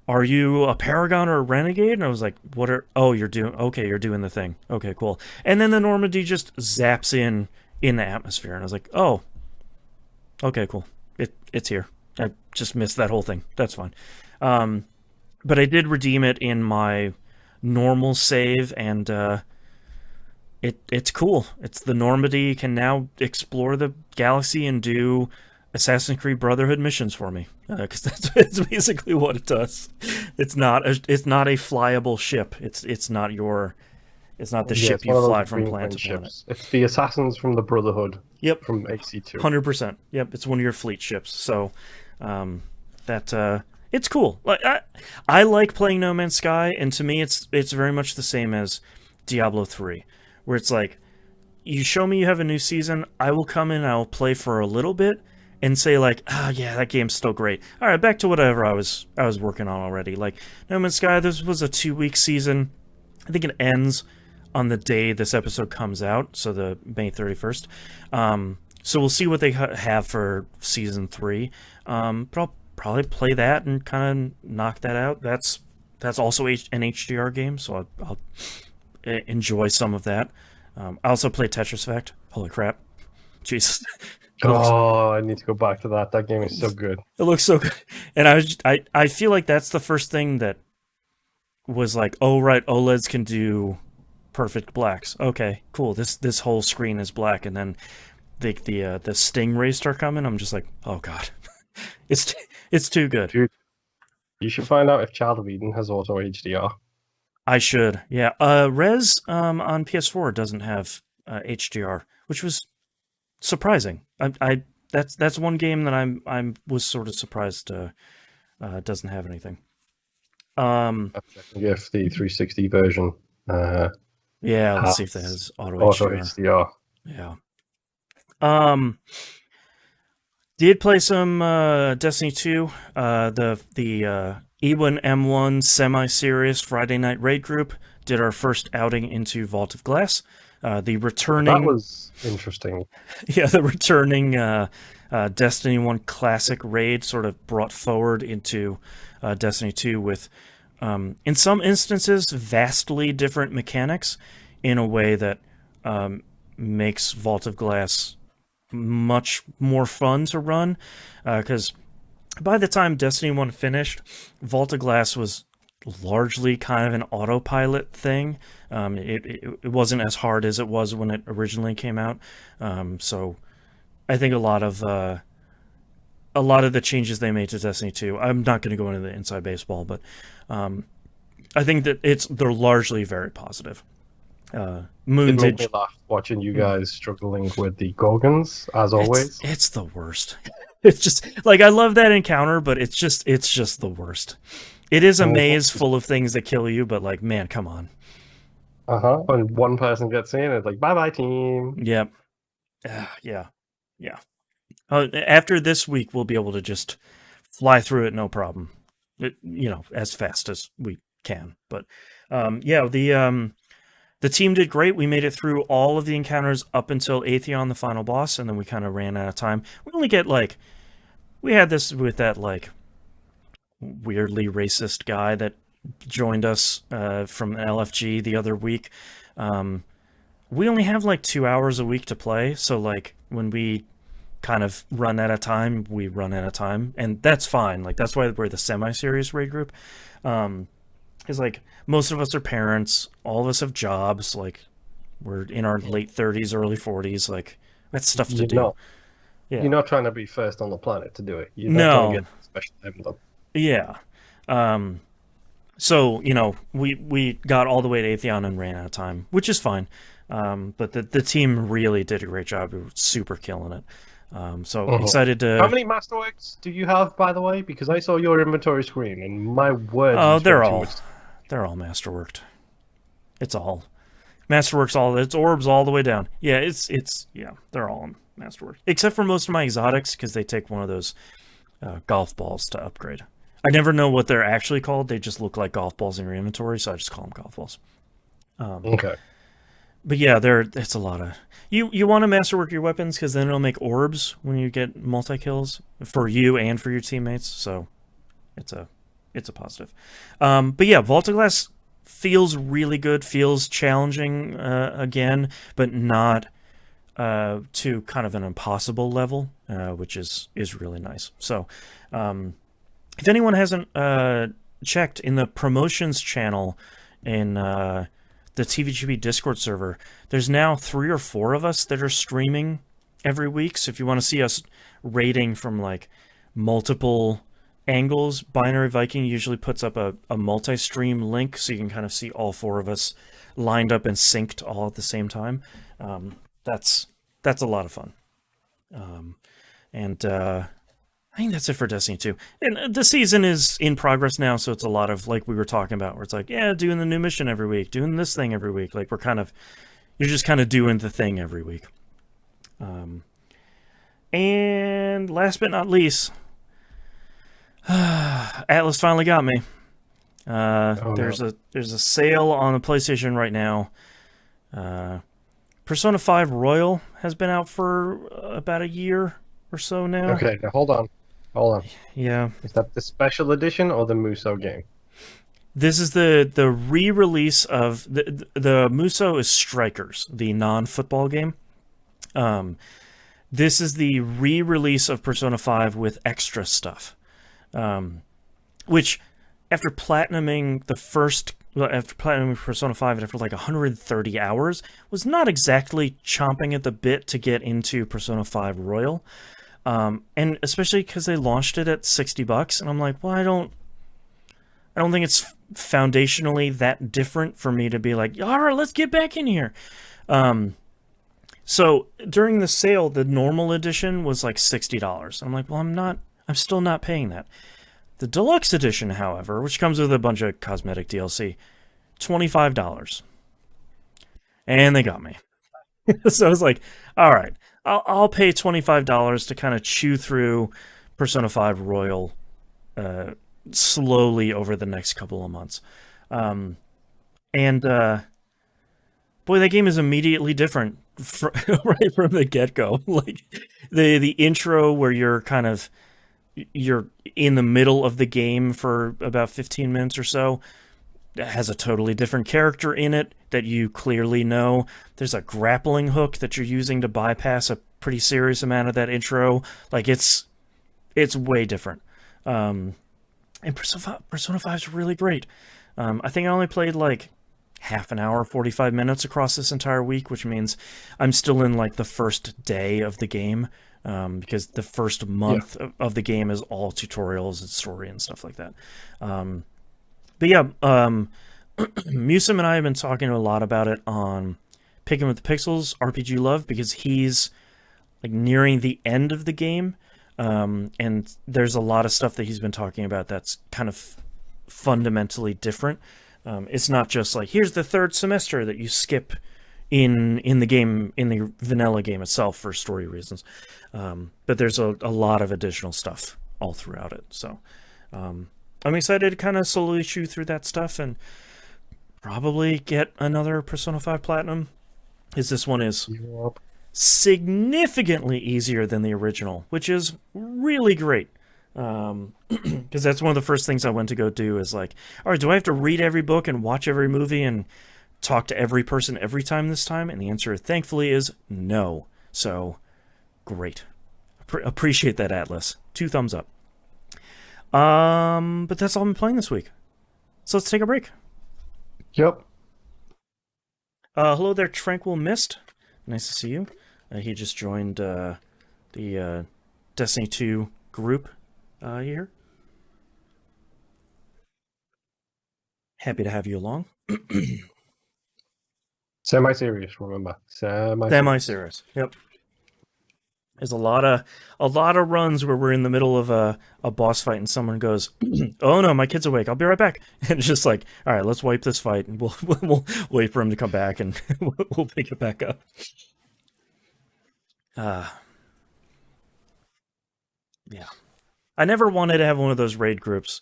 are you a Paragon or a Renegade? And I was like, you're doing the thing. Okay, cool. And then the Normandy just zaps in the atmosphere. And I was like, oh, okay, cool. It's here. I just missed that whole thing. That's fine. But I did redeem it in my normal save, and it's cool. It's the Normandy can now explore the galaxy and do Assassin's Creed Brotherhood missions for me, because that's basically what it does. It's not a flyable ship. It's not the ship you fly from planet to planet. It's the assassins from the Brotherhood. Yep. From AC2. 100%. Yep. It's one of your fleet ships. So it's cool. Like I like playing No Man's Sky, and to me it's very much the same as Diablo 3, where it's like, you show me you have a new season, I will come in and I'll play for a little bit and say like, yeah, that game's still great. All right, back to whatever I was working on already. Like No Man's Sky, this was a 2-week season. I think it ends on the day this episode comes out, so the May 31st. So we'll see what they have for season 3. But I'll probably play that and kind of knock that out. That's also an HDR game, so I'll enjoy some of that. I also play Tetris Effect. Holy crap. Jesus. I need to go back to that. That game is so good. It looks so good. And I feel like that's the first thing that was like, oh, right, OLEDs can do perfect blacks. Okay, cool. This whole screen is black, and then the stingrays start coming. I'm just like, oh god, it's too good. Dude, you should find out if Child of Eden has auto HDR. I should, yeah. Res on PS4 doesn't have HDR, which was surprising. That's one game that I was sort of surprised doesn't have anything. If the 360 version. Yeah, let's see if that has auto HDR. Yeah. Did play some Destiny 2. The E1 M1 semi-serious Friday night raid group did our first outing into Vault of Glass. The returning... That was interesting. Yeah, the returning Destiny 1 classic raid sort of brought forward into Destiny 2 with, in some instances, vastly different mechanics in a way that makes Vault of Glass much more fun to run, because by the time Destiny 1 finished, Vault of Glass was largely kind of an autopilot thing. It wasn't as hard as it was when it originally came out. So I think a lot of the changes they made to Destiny 2, I'm not going to go into the inside baseball, but I think that they're largely very positive. Moon it made me laugh watching you guys struggling with the Gorgons, as always. It's the worst. It's just like, I love that encounter, but it's just the worst. It is a maze full of things that kill you, but like, man, come on. When one person gets in, it's like, bye-bye, team. Yep. Yeah. After this week, we'll be able to just fly through it, no problem. As fast as we can. But the team did great. We made it through all of the encounters up until Atheon, the final boss, and then we kind of ran out of time. We only get we had this with that weirdly racist guy that joined us from LFG the other week. We only have 2 hours a week to play, so when we kind of run out of time, we run out of time, and that's fine. That's why we're the semi-serious raid group. Because most of us are parents, all of us have jobs, we're in our late 30s, early 40s, that's stuff to do. Yeah. You're not trying to be first on the planet to do it. You're not trying to get special emblem. Yeah. So, you know, we got all the way to Atheon and ran out of time, which is fine. But the team really did a great job. We were super killing it. So excited How to... many Masterworks do you have, by the way? Because I saw your inventory screen, and my word, Oh, you spent too much. they're all masterworked. It's all masterworks. All it's orbs all the way down. Yeah, yeah, they're all masterwork, except for most of my exotics because they take one of those golf balls to upgrade. I never know what they're actually called. They just look like golf balls in your inventory, so I just call them golf balls. Okay. But yeah, it's a lot of... You want to masterwork your weapons because then it'll make orbs when you get multi-kills for you and for your teammates, so it's a positive. But yeah, Vault of Glass feels really good, feels challenging again, but not to kind of an impossible level, which is really nice. So if anyone hasn't checked in the promotions channel in the TVGP Discord server, there's now 3 or 4 of us that are streaming every week. So if you want to see us rating from like multiple angles, Binary Viking usually puts up a multi-stream link so you can kind of see all 4 of us lined up and synced all at the same time. That's a lot of fun. I think that's it for Destiny 2. And the season is in progress now, so it's a lot of, like we were talking about, where it's like, yeah, doing the new mission every week, doing this thing every week. Like, you're just kind of doing the thing every week. And last but not least, Atlas finally got me. There's a sale on the PlayStation right now. Persona 5 Royal has been out for about a year or so now. Okay, now hold on. Yeah. Is that the special edition or the Muso game? This is the re-release of... The Muso is Strikers, the non-football game. This is the re-release of Persona 5 with extra stuff. Which, after platinuming Persona 5 after like 130 hours, was not exactly chomping at the bit to get into Persona 5 Royal. And especially because they launched it at $60, and I'm like, well, I don't think it's foundationally that different for me to be like, all right, let's get back in here. So during the sale, the normal edition was like $60. I'm like, well, I'm still not paying that. The deluxe edition, however, which comes with a bunch of cosmetic DLC, $25. And they got me. So I was like, all right, I'll pay $25 to kind of chew through Persona 5 Royal slowly over the next couple of months. Boy, that game is immediately different right from the get-go. Like the intro where you're in the middle of the game for about 15 minutes or so has a totally different character in it that you clearly know. There's a grappling hook that you're using to bypass a pretty serious amount of that intro. Like it's way different. And Persona 5 is really great. I think I only played like half an hour, 45 minutes across this entire week, which means I'm still in like the first day of the game. Because the first month of the game is all tutorials and story and stuff like that. But yeah, Musim and I have been talking a lot about it on Picking with the Pixels RPG Love, because he's like nearing the end of the game, and there's a lot of stuff that he's been talking about that's kind of fundamentally different. It's not just like, here's the third semester that you skip in the game, in the vanilla game itself for story reasons. But there's a lot of additional stuff all throughout it. So I'm excited to kind of slowly chew through that stuff and probably get another Persona 5 Platinum, because this one is significantly easier than the original, which is really great. Because that's one of the first things I went to go do is like, all right, do I have to read every book and watch every movie and talk to every person every time this time? And the answer, thankfully, is no. So, great. Appreciate that, Atlas. 2 thumbs up. But that's all I'm playing this week. So let's take a break. Yep. Hello there, Tranquil Mist. Nice to see you. He just joined the Destiny 2 group here. Happy to have you along. Semi-serious, remember. Semi-serious. Yep. There's a lot of runs where we're in the middle of a boss fight and someone goes, "Oh no, my kid's awake. I'll be right back." And it's just like, all right, let's wipe this fight and we'll wait for him to come back and we'll pick it back up. Yeah. I never wanted to have one of those raid groups.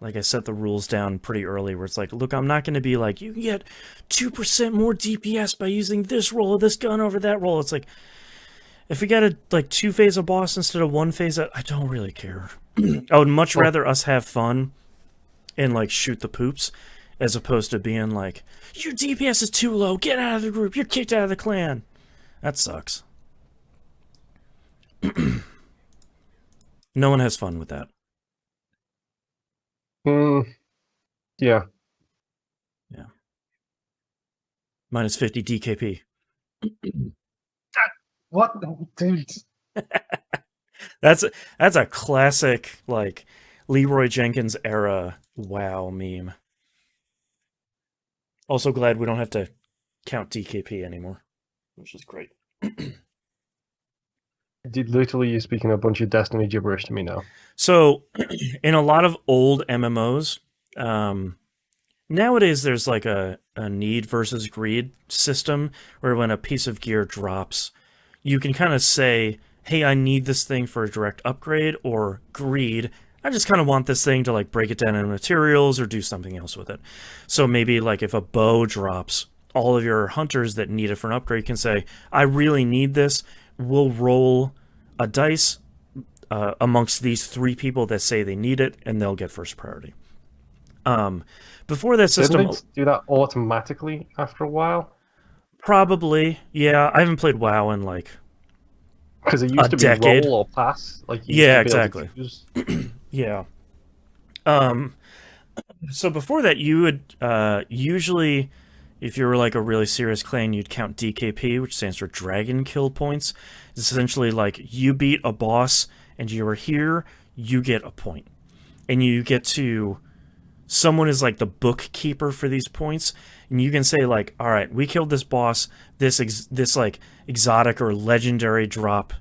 Like, I set the rules down pretty early where it's like, look, I'm not going to be like, you can get 2% more DPS by using this roll of this gun over that roll. It's like, if we got a like 2-phase a boss instead of 1 phase, I don't really care. I would much rather us have fun and like shoot the poops as opposed to being like, your DPS is too low, get out of the group, you're kicked out of the clan. That sucks. No one has fun with that. Yeah. Yeah. Minus 50 DKP. What, dude? That's a classic like Leroy Jenkins era WoW meme. Also glad we don't have to count DKP anymore, which is great. Literally, you're speaking a bunch of Destiny gibberish to me now. So, in a lot of old MMOs, nowadays there's like a need versus greed system where when a piece of gear drops, you can kind of say, hey, I need this thing for a direct upgrade, or greed, I just kind of want this thing to like break it down into materials or do something else with it. So maybe like if a bow drops, all of your hunters that need it for an upgrade can say, I really need this. We'll roll a dice amongst these 3 people that say they need it, and they'll get first priority. Before that system... Didn't it do that automatically after a while? Probably, yeah. I haven't played WoW in like because it used to decade. Be roll or pass. Like yeah, exactly. Yeah. So before that, you would usually, if you were like a really serious clan, you'd count DKP, which stands for Dragon Kill Points. It's essentially like you beat a boss and you were here, you get a point. And you get to... Someone is like the bookkeeper for these points, and you can say like, all right, we killed this boss, this like exotic or legendary dropped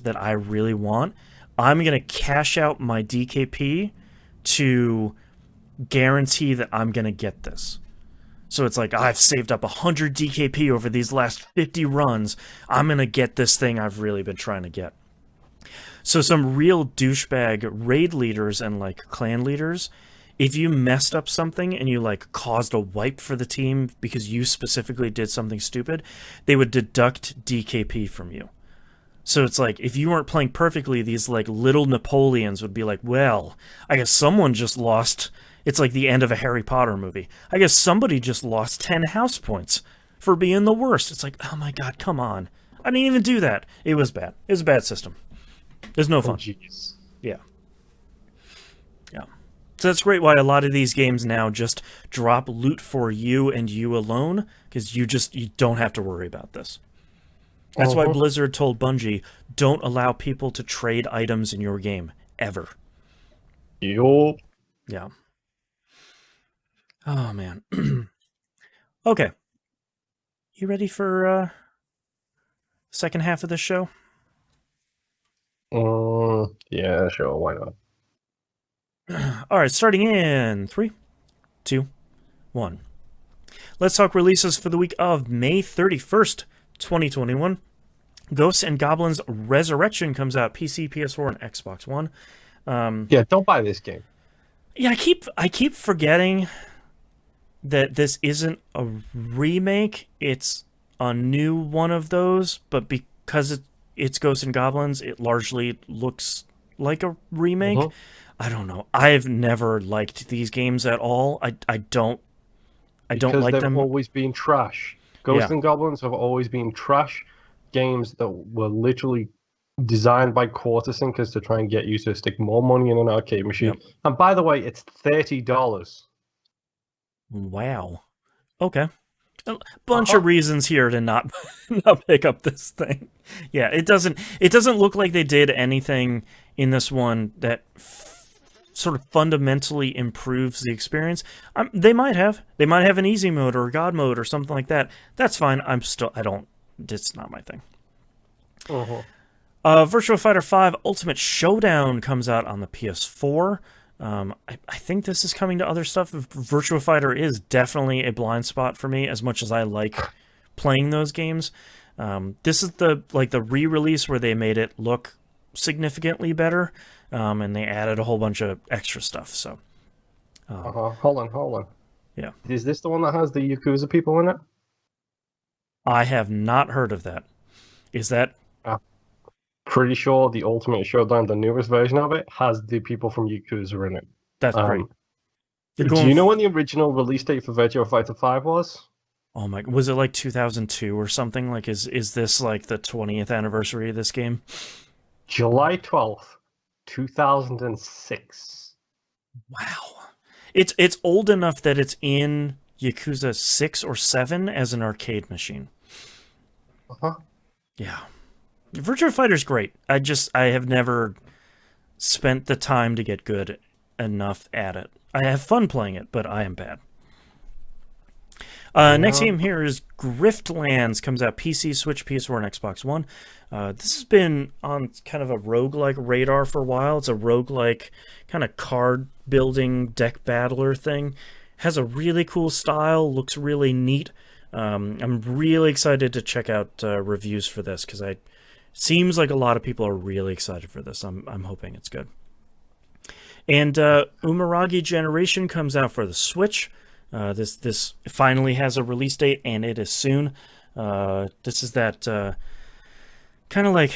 that I really want. I'm going to cash out my DKP to guarantee that I'm going to get this. So it's like, I've saved up 100 DKP over these last 50 runs. I'm going to get this thing I've really been trying to get. So some real douchebag raid leaders and like clan leaders, if you messed up something and you like caused a wipe for the team because you specifically did something stupid, they would deduct DKP from you. So it's like, if you weren't playing perfectly, these like little Napoleons would be like, well, I guess someone just lost. It's like the end of a Harry Potter movie. I guess somebody just lost 10 house points for being the worst. It's like, oh my god, come on. I didn't even do that. It was bad. It was a bad system. There's no fun. Oh, jeez. Yeah. Yeah. So that's great why a lot of these games now just drop loot for you and you alone, because you don't have to worry about this. That's why Blizzard told Bungie, don't allow people to trade items in your game, ever. Yup. Yeah. Oh, man. Okay. You ready for second half of the show? Yeah, sure, why not? All right, starting in 3, 2, 1. Let's talk releases for the week of May 31st, 2021. Ghosts and Goblins Resurrection comes out PC, PS4, and Xbox One. Yeah, don't buy this game. Yeah, I keep forgetting that this isn't a remake. It's a new one of those, but because it's Ghosts and Goblins, it largely looks like a remake. I don't know. I've never liked these games at all. I don't like them. Because they've always been trash. Ghosts and Goblins have always been trash games that were literally designed by quarter sinkers to try and get you to stick more money in an arcade machine. Yep. And by the way, it's $30. Wow. Okay. A bunch of reasons here to not pick up this thing. Yeah, it doesn't look like they did anything in this one that sort of fundamentally improves the experience. They might have an easy mode or a god mode or something like that. That's fine. It's not my thing. Virtua Fighter 5 Ultimate Showdown comes out on the PS4. I think this is coming to other stuff. Virtua Fighter is definitely a blind spot for me, as much as I like playing those games. This is the re-release where they made it look significantly better, and they added a whole bunch of extra stuff. So, hold on. Yeah, is this the one that has the Yakuza people in it? I have not heard of that. Is that? Pretty sure the Ultimate Showdown, the newest version of it, has the people from Yakuza in it. That's great. Do you know when the original release date for Virtua Fighter 5 was? Oh my! Was it like 2002 or something? Like, is this like the 20th anniversary of this game? July 12th, 2006. Wow. It's old enough that it's in Yakuza 6 or 7 as an arcade machine. Yeah. Virtua Fighter's great. I have never spent the time to get good enough at it. I have fun playing it, but I am bad. Next game here is Griftlands. Comes out PC, Switch, PS4, and Xbox One. This has been on kind of a roguelike radar for a while. It's a roguelike kind of card building deck battler thing. Has a really cool style. Looks really neat. I'm really excited to check out reviews for this because seems like a lot of people are really excited for this. I'm hoping it's good. And Umaragi Generation comes out for the Switch. This finally has a release date, and it is soon. This is that kind of like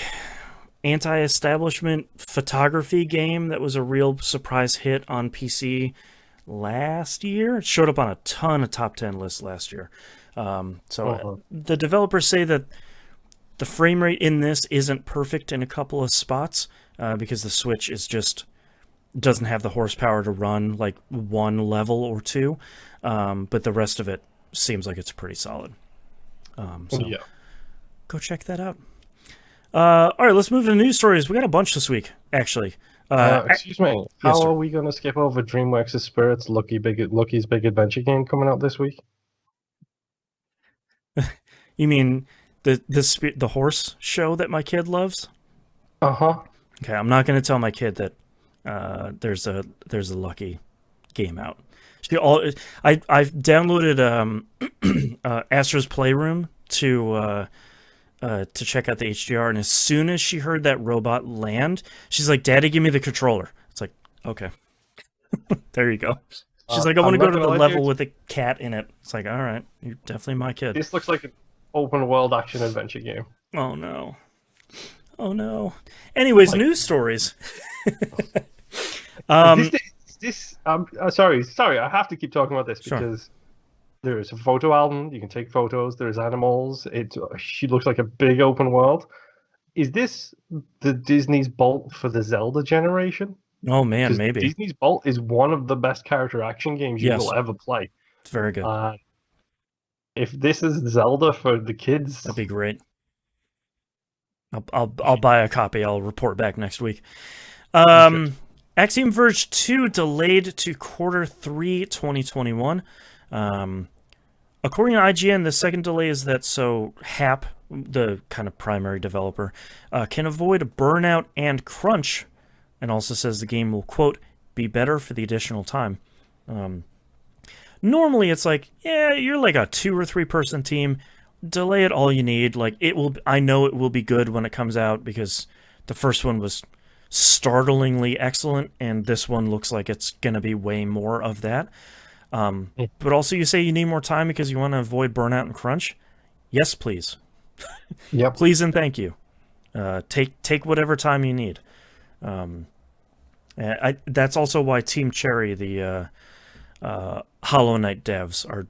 anti-establishment photography game that was a real surprise hit on PC last year. It showed up on a ton of top 10 lists last year. The developers say that the frame rate in this isn't perfect in a couple of spots because the Switch doesn't have the horsepower to run like one level or two, but the rest of it seems like it's pretty solid. Go check that out. All right, let's move to news stories. We got a bunch this week, actually. Excuse me. Yes, How sir. are we going to skip over DreamWorks' Spirit's Lucky's Big Adventure game coming out this week? You mean the horse show that my kid loves? Okay, I'm not going to tell my kid that there's a Lucky game out. I've downloaded Astra's Playroom to check out the HDR, and as soon as she heard that robot land, she's like, "Daddy, give me the controller." It's like, okay, there you go. She's like, "I want to go to the level with a cat in it." It's like, all right, you're definitely my kid. This looks like an open world action adventure game. Oh no. Anyways, news stories. Sorry, I have to keep talking about this because there is a photo album. You can take photos. There's animals. She looks like a big open world. Is this the Disney's Bolt for the Zelda generation? Oh man, maybe. Disney's Bolt is one of the best character action games you will ever play. It's very good. If this is Zelda for the kids, that'd be great. I'll buy a copy. I'll report back next week. Axiom Verge 2 delayed to Q3 2021. According to IGN, the second delay is that so Hap, the kind of primary developer, can avoid burnout and crunch, and also says the game will, quote, be better for the additional time. Normally it's like, yeah, you're like a 2 or 3 person team. Delay it all you need. Like I know it will be good when it comes out because the first one was startlingly excellent, and this one looks like it's going to be way more of that. But also you say you need more time because you want to avoid burnout and crunch. Yes, please. Yep. Please and thank you. Take whatever time you need. That's also why Team Cherry, the Hollow Knight devs, are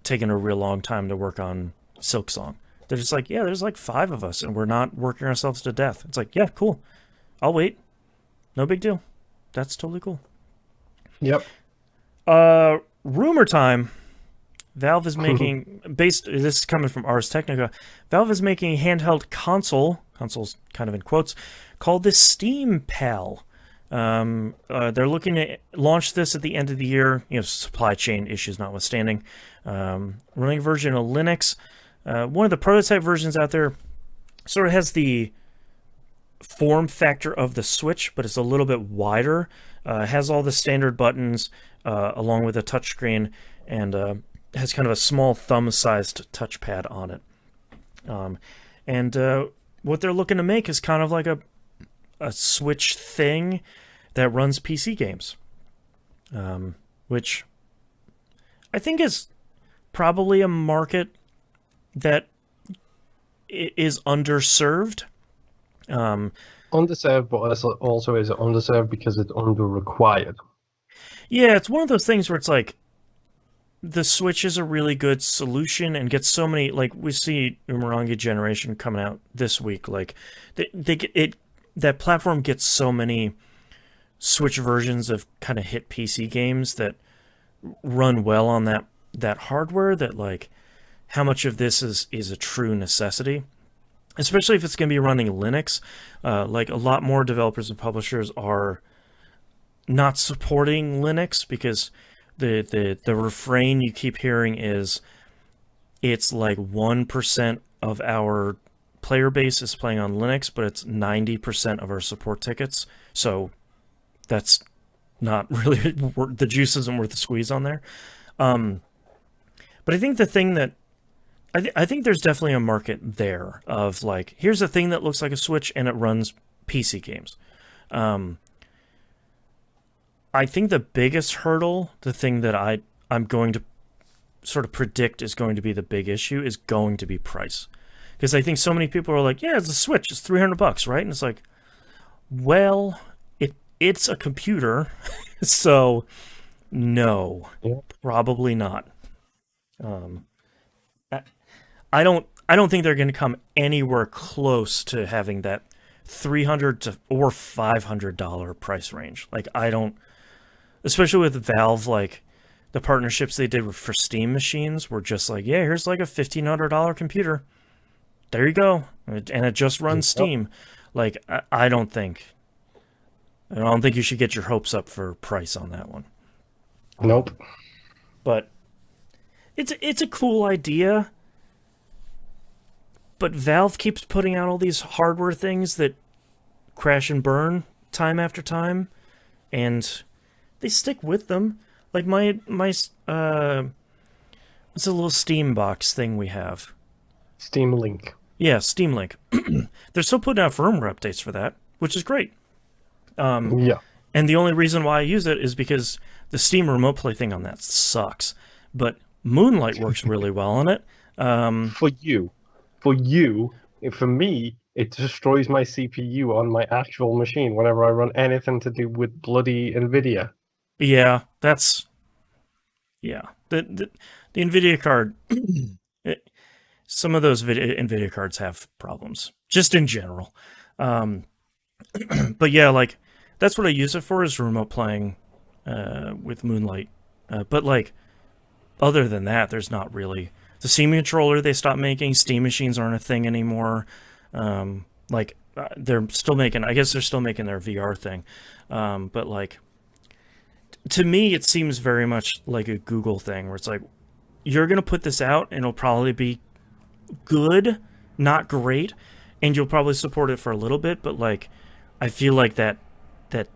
taking a real long time to work on Silksong. They're just like, yeah, there's like 5 of us and we're not working ourselves to death. It's like, yeah, cool. I'll wait. No big deal. That's totally cool. Yep. Rumor time. Valve is making, this is coming from Ars Technica, Valve is making a handheld console's kind of in quotes, called the Steam Pal. They're looking to launch this at the end of the year, supply chain issues notwithstanding. Running a version of Linux. One of the prototype versions out there sort of has the form factor of the Switch, but it's a little bit wider. Has all the standard buttons along with a touchscreen, and has kind of a small thumb-sized touchpad on it. And what they're looking to make is kind of like a Switch thing that runs PC games, which I think is probably a market that is underserved. Underserved, but also is underserved because it's under-required. Yeah, it's one of those things where it's like the Switch is a really good solution and gets so many, like we see Umaragi Generation coming out this week. Like that platform gets so many Switch versions of kind of hit PC games that run well on that hardware, that like how much of this is a true necessity, especially if it's going to be running Linux. Like a lot more developers and publishers are not supporting Linux because the refrain you keep hearing is it's like 1% of our player base is playing on Linux, but it's 90% of our support tickets. So that's not really the juice isn't worth the squeeze on there. But I think the thing that I think there's definitely a market there of like, here's a thing that looks like a Switch and it runs PC games. I think the biggest hurdle, the thing that I'm going to sort of predict is going to be the big issue, is going to be price. Because I think so many people are like, yeah, it's a Switch, it's $300, right? And it's like, well, it's a computer, so no, probably not. I don't think they're going to come anywhere close to having that $300 or $500 price range. Like, I don't, especially with Valve, like the partnerships they did for Steam machines were just like, yeah, here's like a $1,500 computer. There you go. And it just runs Steam. Like, I don't think you should get your hopes up for price on that one. Nope. But it's a cool idea. But Valve keeps putting out all these hardware things that crash and burn time after time, and they stick with them. Like my what's a little Steam box thing we have? Steam Link. Yeah, Steam Link. They're still putting out firmware updates for that, which is great. Yeah. And the only reason why I use it is because the Steam Remote Play thing on that sucks. But Moonlight works really well on it. For you, for me, it destroys my CPU on my actual machine whenever I run anything to do with bloody NVIDIA. Yeah, that's... Yeah. The NVIDIA card... some of those NVIDIA cards have problems, just in general. But yeah, like, that's what I use it for, is remote playing with Moonlight. But like, other than that, there's not really... The Steam controller they stopped making. Steam machines aren't a thing anymore. They're still making... I guess they're still making their VR thing. But like, to me, it seems very much like a Google thing, where it's like, you're going to put this out, and it'll probably be good, not great, and you'll probably support it for a little bit, but like, I feel like that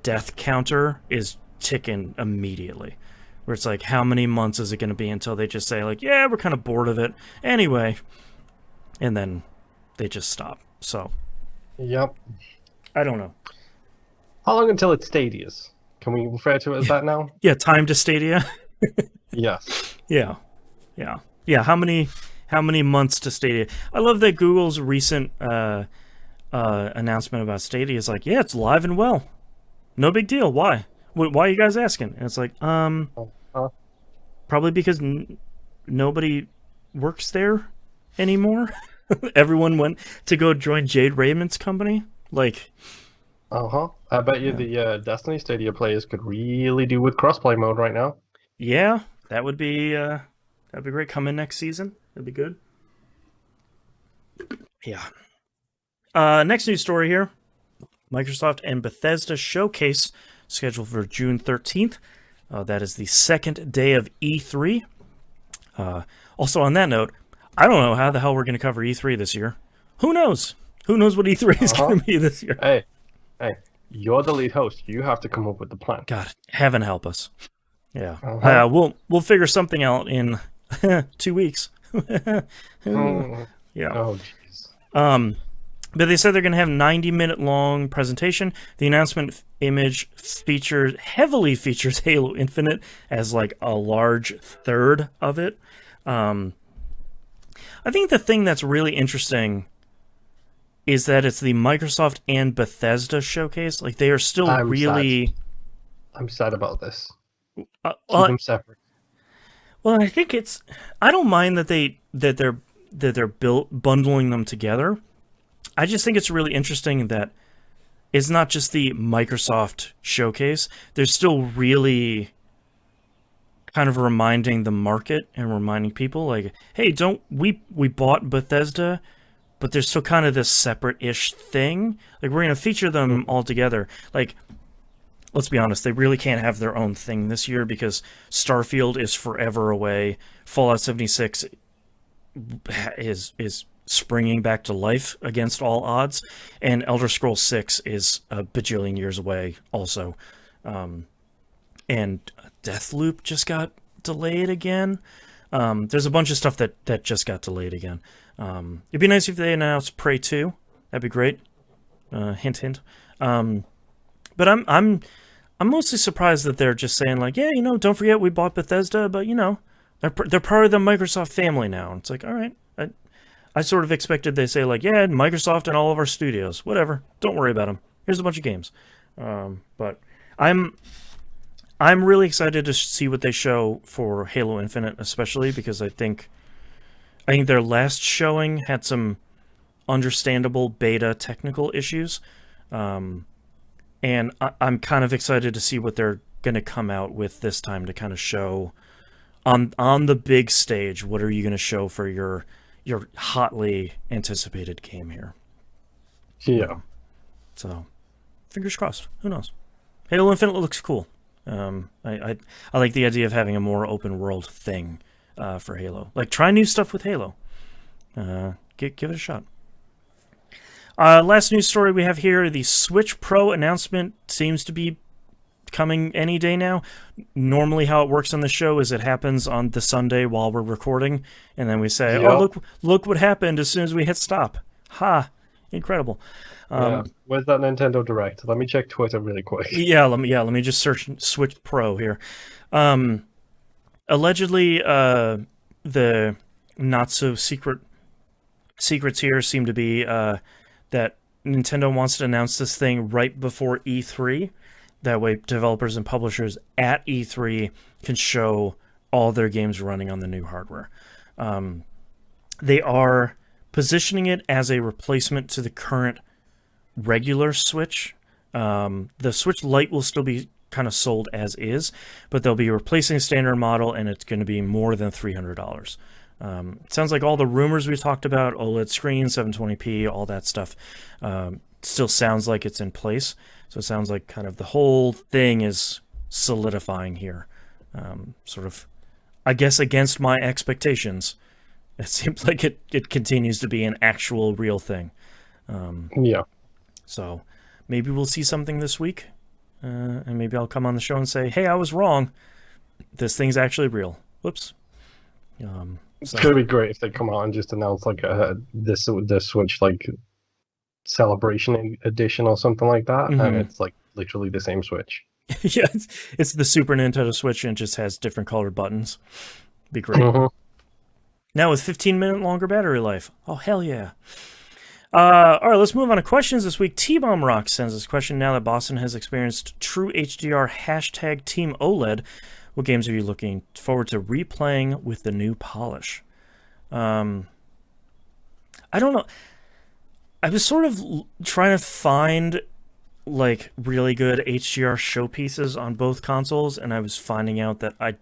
death counter is ticking immediately. Where it's like, how many months is it going to be until they just say, like, yeah, we're kind of bored of it anyway, and then they just stop. So, yep. I don't know. How long until it's Stadia's? Can we refer to it as that now? Yeah, time to Stadia. Yes. Yeah. How many months to Stadia? I love that Google's recent announcement about Stadia is like, yeah, it's live and well, no big deal. Why are you guys asking? And it's like, probably because nobody works there anymore. Everyone went to go join Jade Raymond's company. Like, I bet you the Destiny Stadia players could really do with crossplay mode right now. Yeah, that'd be great. Come in next season. That'd be good. Yeah. Next news story here. Microsoft and Bethesda showcase scheduled for June 13th. That is the second day of E3. Also, on that note, I don't know how the hell we're going to cover E3 this year. Who knows? Who knows what E3 is going to be this year? Hey, you're the lead host. You have to come up with the plan. God, heaven help us. Yeah, we'll figure something out in 2 weeks. Yeah. Oh, jeez. But they said they're going to have 90-minute long presentation. The announcement image heavily features Halo Infinite as like a large third of it. I think the thing that's really interesting is that it's the Microsoft and Bethesda showcase. Like they are still I'm sad about this. Keep them separate. Well, I think I don't mind that they're bundling them together. I just think it's really interesting that it's not just the Microsoft showcase. They're still really kind of reminding the market and reminding people like, hey, we bought Bethesda, but there's still kind of this separate-ish thing. Like we're going to feature them all together. Like, let's be honest, they really can't have their own thing this year because Starfield is forever away. Fallout 76 is springing back to life against all odds, and Elder Scrolls 6 is a bajillion years away also. And Deathloop just got delayed again. There's a bunch of stuff that just got delayed again. It'd be nice if they announced Prey 2. That'd be great. Hint, hint. But I'm mostly surprised that they're just saying like, yeah, don't forget we bought Bethesda, but they're part of the Microsoft family now. It's like, all right. I sort of expected they say like, yeah, Microsoft and all of our studios, whatever. Don't worry about them. Here's a bunch of games. But I'm really excited to see what they show for Halo Infinite, especially because I think their last showing had some understandable beta technical issues. And I'm kind of excited to see what they're going to come out with this time to kind of show on the big stage. What are you going to show for your hotly anticipated game here? Yeah. So, fingers crossed. Who knows? Halo Infinite looks cool. I like the idea of having a more open world thing for Halo. Like, try new stuff with Halo. Give it a shot. Last news story we have here, the Switch Pro announcement seems to be coming any day now. Normally how it works on the show is it happens on the Sunday while we're recording, and then we say, yep. Oh, look what happened as soon as we hit stop. Ha! Incredible. Where's that Nintendo Direct? Let me check Twitter really quick. Let me just search Switch Pro here. Allegedly, the not so secrets here seem to be that Nintendo wants to announce this thing right before E3. That way, developers and publishers at E3 can show all their games running on the new hardware. They are positioning it as a replacement to the current regular Switch. The Switch Lite will still be kind of sold as is, but they'll be replacing a standard model, and it's going to be more than $300. It sounds like all the rumors we talked about, OLED screen, 720p, all that stuff, still sounds like it's in place. So it sounds like kind of the whole thing is solidifying here. Sort of, I guess, against my expectations. It seems like it continues to be an actual real thing. Yeah. So maybe we'll see something this week. And maybe I'll come on the show and say, hey, I was wrong. This thing's actually real. Whoops. It's going to be great if they come out and just announce like the Switch like celebration edition or something like that, and it's like literally the same Switch. Yeah, it's the Super Nintendo Switch and it just has different colored buttons. Be great. Now with 15-minute longer battery life. Oh, hell yeah. All right, let's move on to questions this week. T-Bomb Rock sends this question. Now that Boston has experienced true HDR hashtag Team OLED, what games are you looking forward to replaying with the new polish? I don't know. I was sort of trying to find like really good HDR showpieces on both consoles, and I was finding out that I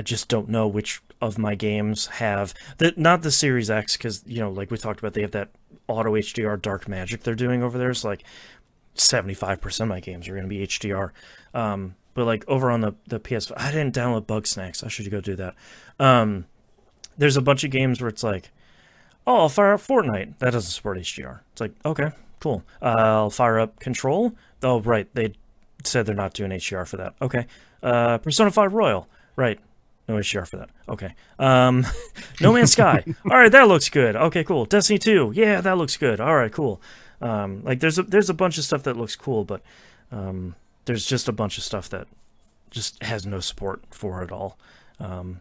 just don't know which of my games have not the Series X, because like we talked about, they have that auto HDR dark magic they're doing over there. So like 75% of my games are going to be HDR. But like over on the PS, I didn't download Bugsnax. I should go do that. There's a bunch of games where it's like, oh, I'll fire up Fortnite. That doesn't support HDR. It's like, okay, cool. I'll fire up Control. Oh, right. They said they're not doing HDR for that. Okay. Persona 5 Royal. Right. No HDR for that. Okay. No Man's Sky. All right, that looks good. Okay, cool. Destiny 2. Yeah, that looks good. All right, cool. Like there's a bunch of stuff that looks cool, but there's just a bunch of stuff that just has no support for it all.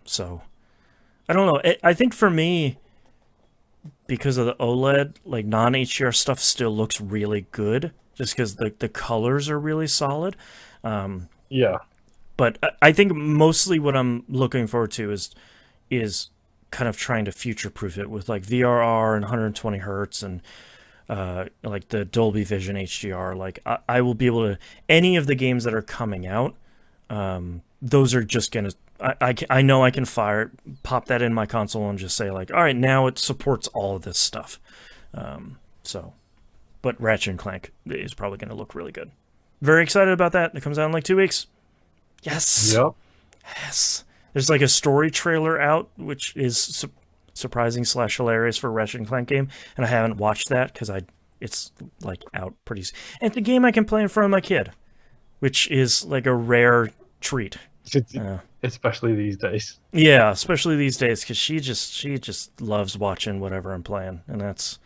So I don't know. I think for me, because of the OLED, like non-HDR stuff still looks really good, just because the colors are really solid. Yeah. But I think mostly what I'm looking forward to is kind of trying to future-proof it with like VRR and 120 hertz and like the Dolby Vision HDR. Like I will be able to, any of the games that are coming out, those are just gonna. I know I can pop that in my console and just say like, all right, now it supports all of this stuff. But Ratchet and Clank is probably going to look really good. Very excited about that. It comes out in like 2 weeks. Yes. Yep. Yes. There's like a story trailer out, which is surprising / hilarious for a Ratchet and Clank game, and I haven't watched that because it's like out pretty. And it's a game I can play in front of my kid, which is like a rare treat. Especially these days. Yeah, especially these days, because she just loves watching whatever I'm playing, and that's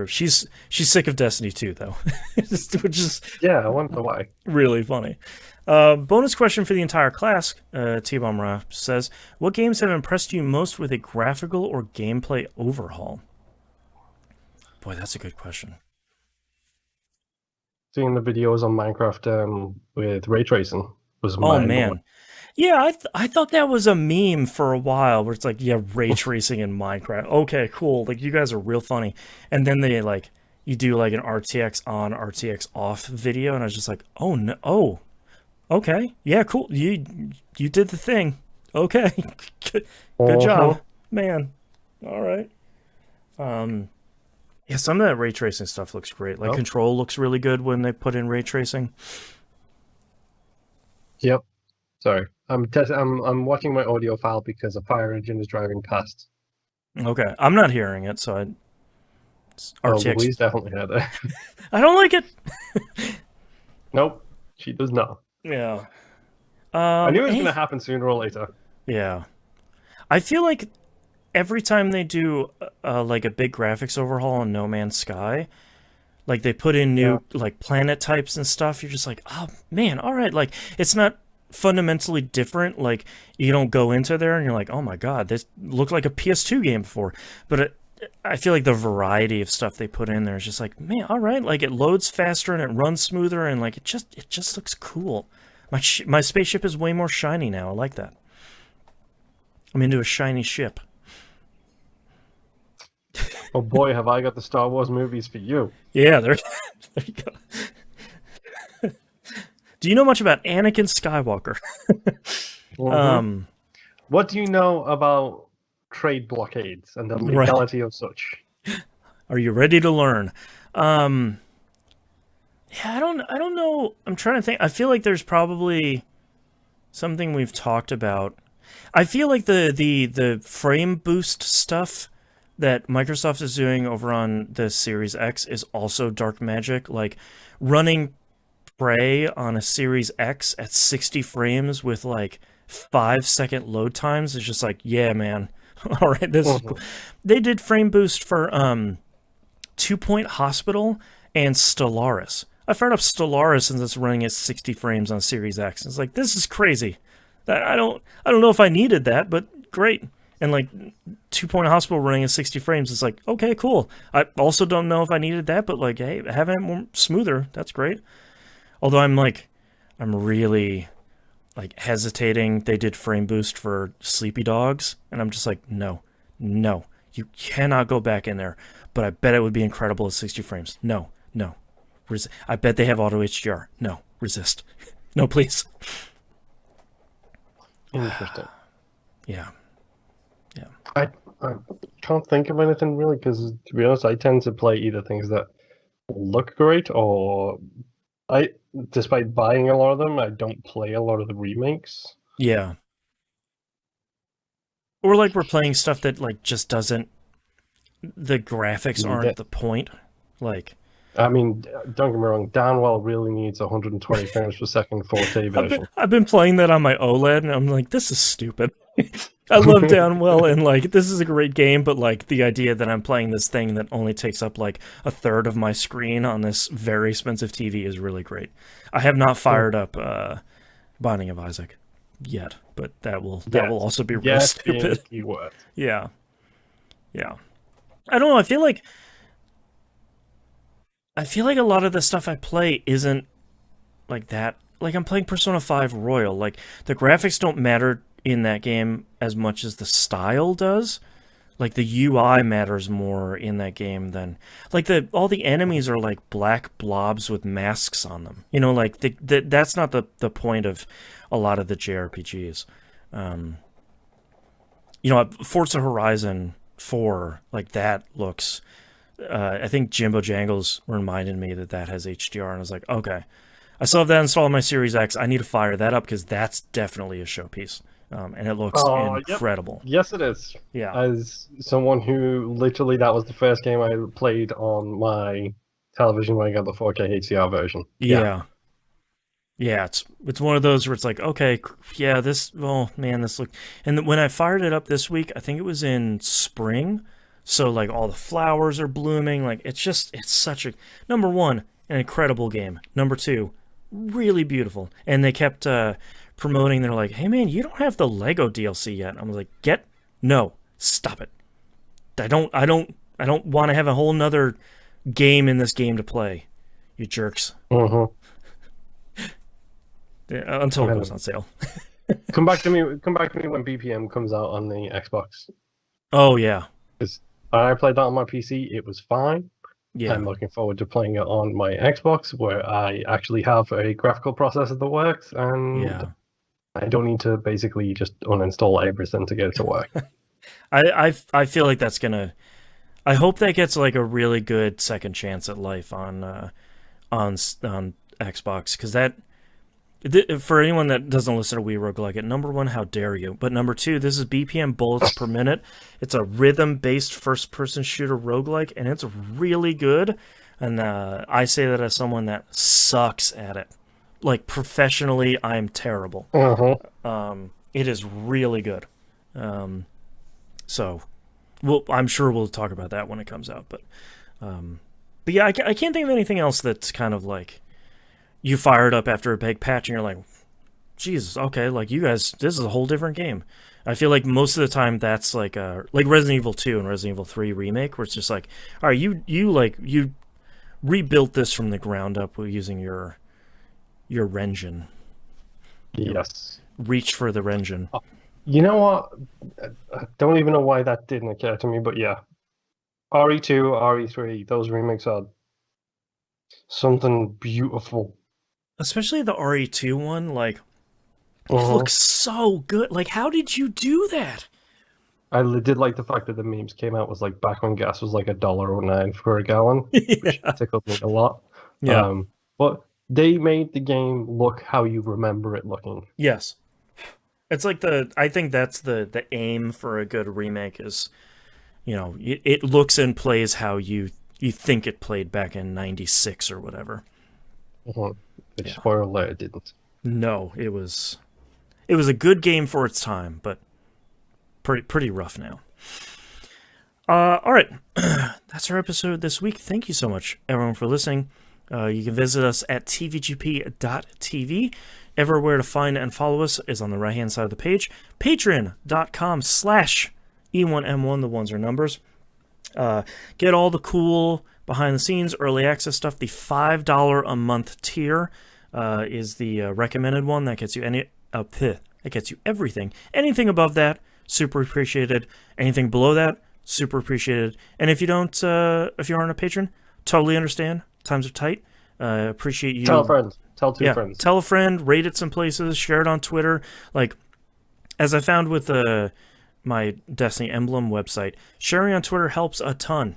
she's sick of Destiny 2 though, which is I wonder why. Really funny. Bonus question for the entire class. T-Bomb says, what games have impressed you most with a graphical or gameplay overhaul? Boy, that's a good question. Seeing the videos on Minecraft with ray tracing was man. Yeah, I thought that was a meme for a while where it's like, yeah, ray tracing in Minecraft. Okay, cool. Like, you guys are real funny. And then they, like, you do, like, an RTX on, RTX off video, and I was just like, oh, no. Oh, okay. Yeah, cool. You did the thing. Okay. Good job. Man. All right. Yeah, some of that ray tracing stuff looks great. Like, Control looks really good when they put in ray tracing. Yep. Sorry, I'm watching my audio file because a fire engine is driving past. Okay, I'm not hearing it, so RTX. Louise definitely heard it. I don't like it. Nope, she does not. Yeah. I knew it was going to happen sooner or later. Yeah. I feel like every time they do like a big graphics overhaul on No Man's Sky, like they put in new like planet types and stuff, you're just like, oh man, all right. Like it's not fundamentally different. Like you don't go into there and you're like, oh my god, this looked like a PS2 game before. But I feel like the variety of stuff they put in there is just like, man, all right. Like it loads faster and it runs smoother and like it just looks cool. My spaceship is way more shiny now. I like that. I'm into a shiny ship. Oh boy, have I got the Star Wars movies for you. Yeah, there you go. Do you know much about Anakin Skywalker? Mm-hmm. What do you know about trade blockades and the legality of such? Are you ready to learn? Yeah, I don't know. I'm trying to think. I feel like there's probably something we've talked about. I feel like the frame boost stuff that Microsoft is doing over on the Series X is also dark magic. Like running Prey on a Series X at 60 frames with like 5-second load times is just like, yeah, man. All right, this is cool. They did frame boost for 2 Point Hospital and Stellaris. I fired up Stellaris and it's running at 60 frames on Series X. It's like, this is crazy. I don't know if I needed that, but great. And like 2 Point Hospital running at 60 frames is like, okay, cool. I also don't know if I needed that, but like, hey, having it more smoother, that's great. Although I'm really like hesitating. They did frame boost for Sleepy Dogs, and I'm just like, no, you cannot go back in there. But I bet it would be incredible at 60 frames. No. I bet they have auto HDR. No, resist. No, please. Interesting. Yeah. I can't think of anything really because, to be honest, I tend to play either things that look great, or despite buying a lot of them, I don't play a lot of the remakes. Yeah. Or like we're playing stuff that like just doesn't. The graphics aren't the point. Like, I mean, don't get me wrong, Downwell really needs 120 frames per second 4K version. I've been playing that on my OLED, and I'm like, this is stupid. I love Downwell, and like, this is a great game, but like, the idea that I'm playing this thing that only takes up like a third of my screen on this very expensive TV is really great. I have not fired up Binding of Isaac yet, but that will also be real stupid. Yeah. I don't know. I feel like a lot of the stuff I play isn't like that. Like, I'm playing Persona 5 Royal. Like, the graphics don't matter in that game as much as the style does. Like, the UI matters more in that game than... Like, all the enemies are like black blobs with masks on them. You know, like, that's not the point of a lot of the JRPGs. You know, Forza Horizon 4, like, that looks... I think Jimbo Jangles reminded me that has HDR, and I was like, okay. I still have that installed on my Series X. I need to fire that up because that's definitely a showpiece. And it looks incredible. Yep. Yes, it is. Yeah. As someone who literally, that was the first game I played on my television when I got the 4K HDR version. Yeah. Yeah, it's one of those where it's like, okay, yeah, this look... And when I fired it up this week, I think it was in spring, so like all the flowers are blooming. Like, it's such a... Number one, an incredible game. Number two, really beautiful. And they kept promoting, they're like, hey man, you don't have the Lego DLC yet. I was like, no, stop it. I don't want to have a whole nother game in this game to play, you jerks. Until it goes on sale. Come back to me when BPM comes out on the Xbox. Oh yeah. Because I played that on my PC, it was fine. Yeah. I'm looking forward to playing it on my Xbox, where I actually have a graphical processor that works, and I don't need to basically just uninstall everything to get it to work. I feel like that's gonna... I hope that gets like a really good second chance at life on Xbox, because that... For anyone that doesn't listen to We Roguelike It, number one, how dare you? But number two, this is BPM bullets per minute. It's a rhythm-based first-person shooter roguelike, and it's really good. And I say that as someone that sucks at it. Like, professionally, I am terrible. It is really good. So, I'm sure we'll talk about that when it comes out. But yeah, I can't think of anything else that's kind of like... You fire it up after a big patch and you're like, Jesus, okay, like you guys, this is a whole different game. I feel like most of the time that's like Resident Evil 2 and Resident Evil 3 remake, where it's just like, all right, you rebuilt this from the ground up using your engine. Yes. Reach for the engine. You know what? I don't even know why that didn't occur to me, but yeah. RE2, RE3, those remakes are something beautiful. Especially the RE2 one, like, it looks so good. Like, how did you do that? I did like the fact that the memes came out was like back when gas was like $1.09 for a gallon, which tickled me a lot. Yeah. But they made the game look how you remember it looking. Yes. It's like I think that's the aim for a good remake is, you know, it looks and plays how you think it played back in 96 or whatever. Which, spoiler alert, it didn't. No, it was a good game for its time, but pretty rough now. All right. That's our episode this week. Thank you so much, everyone, for listening. You can visit us at tvgp.tv. Everywhere to find and follow us is on the right-hand side of the page. Patreon.com/E1M1, the ones are numbers. Get all the cool behind-the-scenes early access stuff. The $5 a month tier is the recommended one. That gets you that gets you everything. Anything above that, super appreciated. Anything below that, super appreciated. And if you aren't a patron, totally understand. Times are tight. Appreciate you. Tell a friend. Tell two friends. Tell a friend. Rate it some places. Share it on Twitter. Like, as I found with my Destiny Emblem website, sharing on Twitter helps a ton.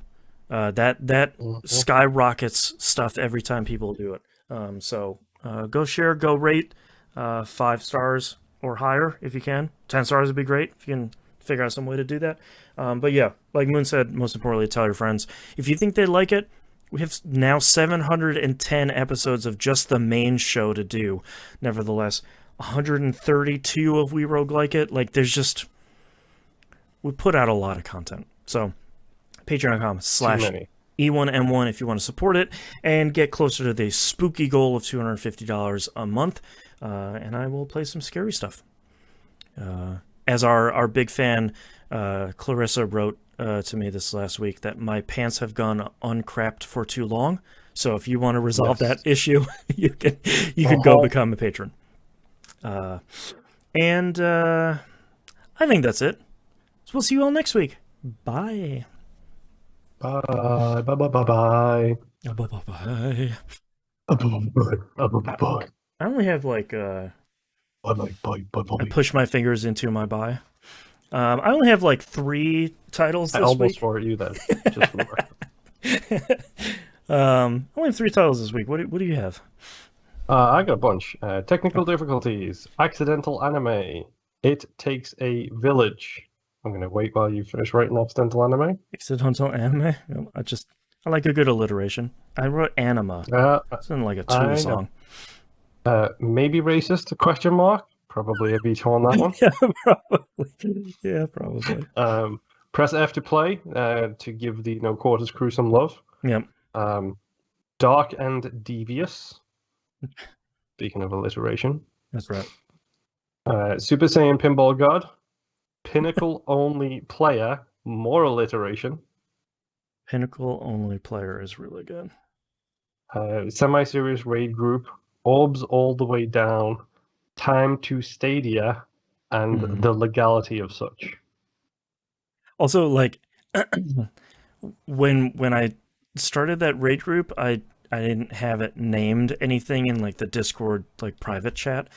That skyrockets stuff every time people do it. So go share, go rate, 5 stars or higher if you can. 10 stars would be great if you can figure out some way to do that. But yeah, like Moon said, most importantly, tell your friends. If you think they like it, we have now 710 episodes of just the main show to do. Nevertheless, 132 of We Roguelike It. Like, we put out a lot of content. So, patreon.com/E1M1 if you want to support it and get closer to the spooky goal of $250 a month. And I will play some scary stuff. As our big fan, Clarissa, wrote to me this last week that my pants have gone uncrapped for too long. So if you want to resolve that issue, you can go become a patron. And I think that's it. So we'll see you all next week. Bye. Bye. Bye. Bye. Bye. Bye. Bye. Bye. I only have like I push my fingers into my bye. I only have like 3 titles this week. I almost for you then. Just for I only have 3 titles this week. What do you have? I got a bunch. Technical difficulties. Accidental anime. It takes a village. I'm going to wait while you finish writing accidental anime. Accidental anime? I like a good alliteration. I wrote anima. It's in like a Tool song. Maybe racist? Question mark? Probably a veto on that one. Yeah, probably. Press F to play to give the No Quarters crew some love. Yep. Dark and devious. Speaking of alliteration. That's right. Super Saiyan Pinball God. Pinnacle only player. More alliteration. Pinnacle only player is really good. Semi-serious raid group. Orbs all the way down. Time to Stadia, and the legality of such. Also, like when I started that raid group, I didn't have it named anything in like the Discord like private chat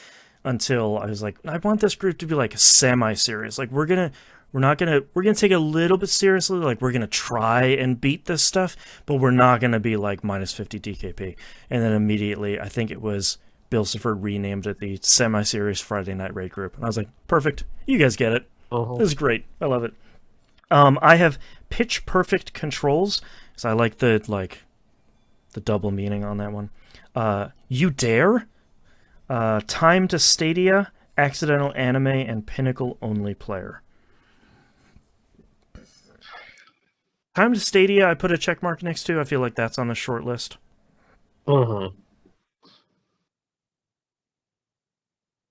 until I was like, I want this group to be like semi-serious. Like we're gonna take it a little bit seriously. Like we're gonna try and beat this stuff, but we're not gonna be like minus 50 DKP. And then immediately, I think it was Bill Sifford renamed it the Semi-Serious Friday Night Raid Group. And I was like, perfect. You guys get it. This is great. I love it. I have pitch perfect controls, because I like the double meaning on that one. You Dare, Time to Stadia, Accidental Anime, and Pinnacle Only Player. Time to Stadia, I put a check mark next to. I feel like that's on the short list.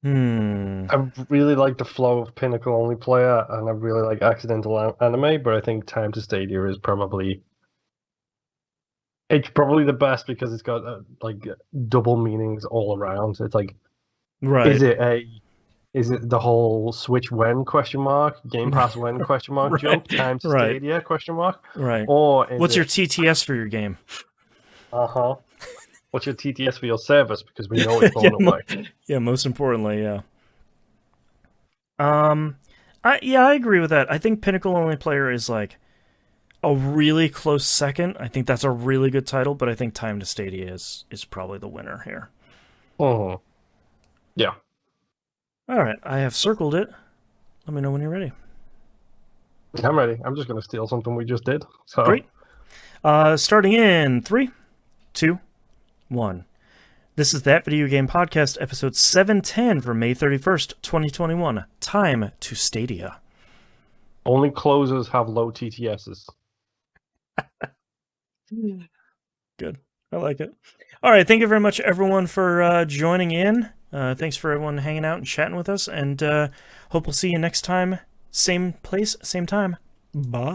I really like the flow of Pinnacle Only Player, and I really like Accidental Anime, but I think Time to Stadia is probably the best because it's got like double meanings all around. It's like, right? Is it the whole Switch when ? Game Pass when ? Right. Joke? Time to Stadia ? Right. Or what's your TTS for your game? What's your TTS for your service? Because we know it's going away. Yeah, most importantly, yeah. I agree with that. I think Pinnacle Only Player is like a really close second. I think that's a really good title, but I think Time to Stadia is probably the winner here. Yeah. All right, I have circled it. Let me know when you're ready. I'm ready. I'm just going to steal something we just did. So. Great. Starting in 3, 2, 1. This is That Video Game Podcast, episode 710 for May 31st, 2021. Time to Stadia. Only closers have low TTSs. Good. I like it. All right. Thank you very much, everyone, for joining in. Thanks for everyone hanging out and chatting with us. And hope we'll see you next time. Same place, same time. Bye.